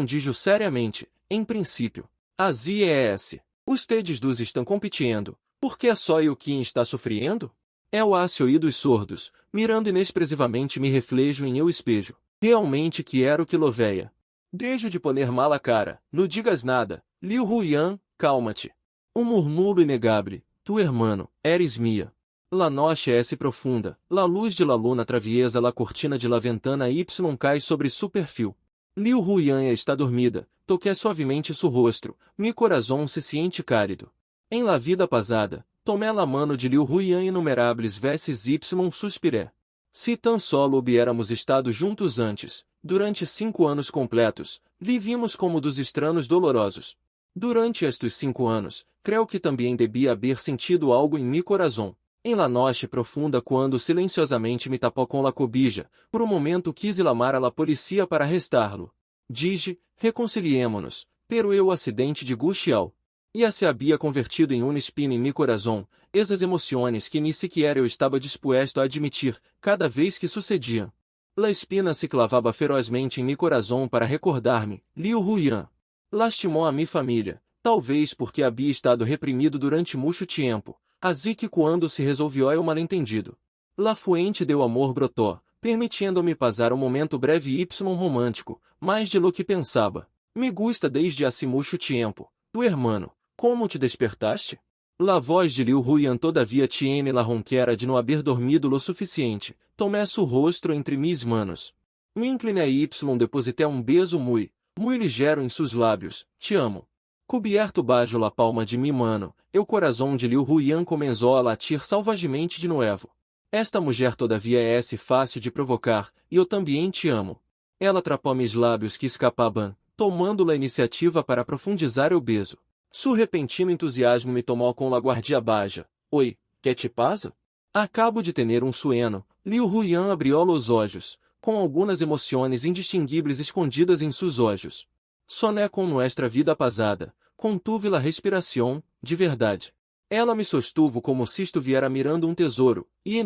dijo seriamente, em princípio. Así é esse. Os tedes dos estão competindo. Por que só eu quem está sofrendo? É o hace ouídos sordos, mirando inexpressivamente me reflejo em eu espejo. Realmente quero que lo veia. Dejo de poner mala cara, não digas nada, Liu Huyan, calma-te. Um murmúrio inegável, tu hermano, eres mia. La noche es profunda, la luz de la luna atraviesa la cortina de la ventana y cai sobre su perfil. Liu Huyan está dormida, toquei suavemente su rostro, mi corazón se siente cálido. Em la vida pasada, tomé la mano de Liu Huyan inumerables vezes y suspiré. Se tão solo hubiéramos estado juntos antes, durante 5 anos completos, vivíamos como dos estranhos dolorosos. Durante estes 5 anos, creio que também devia haver sentido algo em mi corazón. Em la noche profunda quando silenciosamente me tapou com la cobija, por um momento quis lamar a la policía para arrestá-lo. Dije, reconciliemo-nos, pero eu acidente de Guxiao. E se havia convertido em uma espina em mi corazón, essas emoções que ni sequer eu estava disposto a admitir, cada vez que sucediam. La espina se clavava ferozmente em mi corazón para recordar-me, Liu Huyan. Lastimou a mi família, talvez porque havia estado reprimido durante muito tempo. Assim que quando se resolveu o mal-entendido, la fuente do amor brotou, permitindo-me passar um momento breve y romântico, mais de lo que pensava. Me gusta desde hace muito tempo, tu hermano, como te despertaste? La voz de Liu Huyan todavia tiene la ronquera de não haver dormido lo suficiente, tomé su rostro entre mis manos. Me inclinei y deposité um beijo muy ligeiro em seus lábios, te amo. Coberto bajo la palma de mi mano, o corazón de Liu Huyan começou a latir salvagemente de novo. Esta mulher todavia é fácil de provocar, e eu também te amo. Ela atrapou mis lábios que escapavam, tomando a iniciativa para profundizar o beijo. Su repentino entusiasmo me tomou com la guardia baja. Oi, que te pasa? Acabo de ter um sueño. Liu Huyan abriu os olhos, com algumas emoções indistinguíveis escondidas em seus olhos. Soné com nuestra vida pasada, contuve la respiração, de verdade. Ela me sostuvo como se estuviera mirando um tesouro, e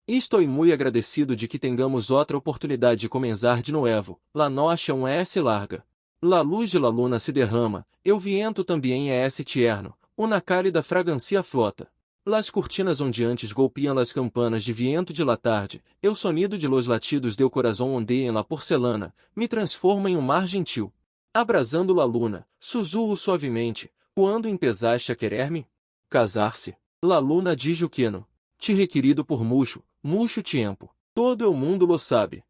estou muito agradecido de que tengamos outra oportunidade de começar de novo. La noche larga. La luz de la luna se derrama, o viento também é tierno, uma cálida fragancia flota. Las cortinas ondeantes golpeam las campanas de viento de la tarde, o sonido de los latidos del corazón ondeia em la porcelana, me transforma em um mar gentil. Abrasando la luna, sussurro suavemente, quando empezaste a querer-me? Casar-se. La luna diz o que no. Te requerido por mucho tempo. Todo o mundo lo sabe.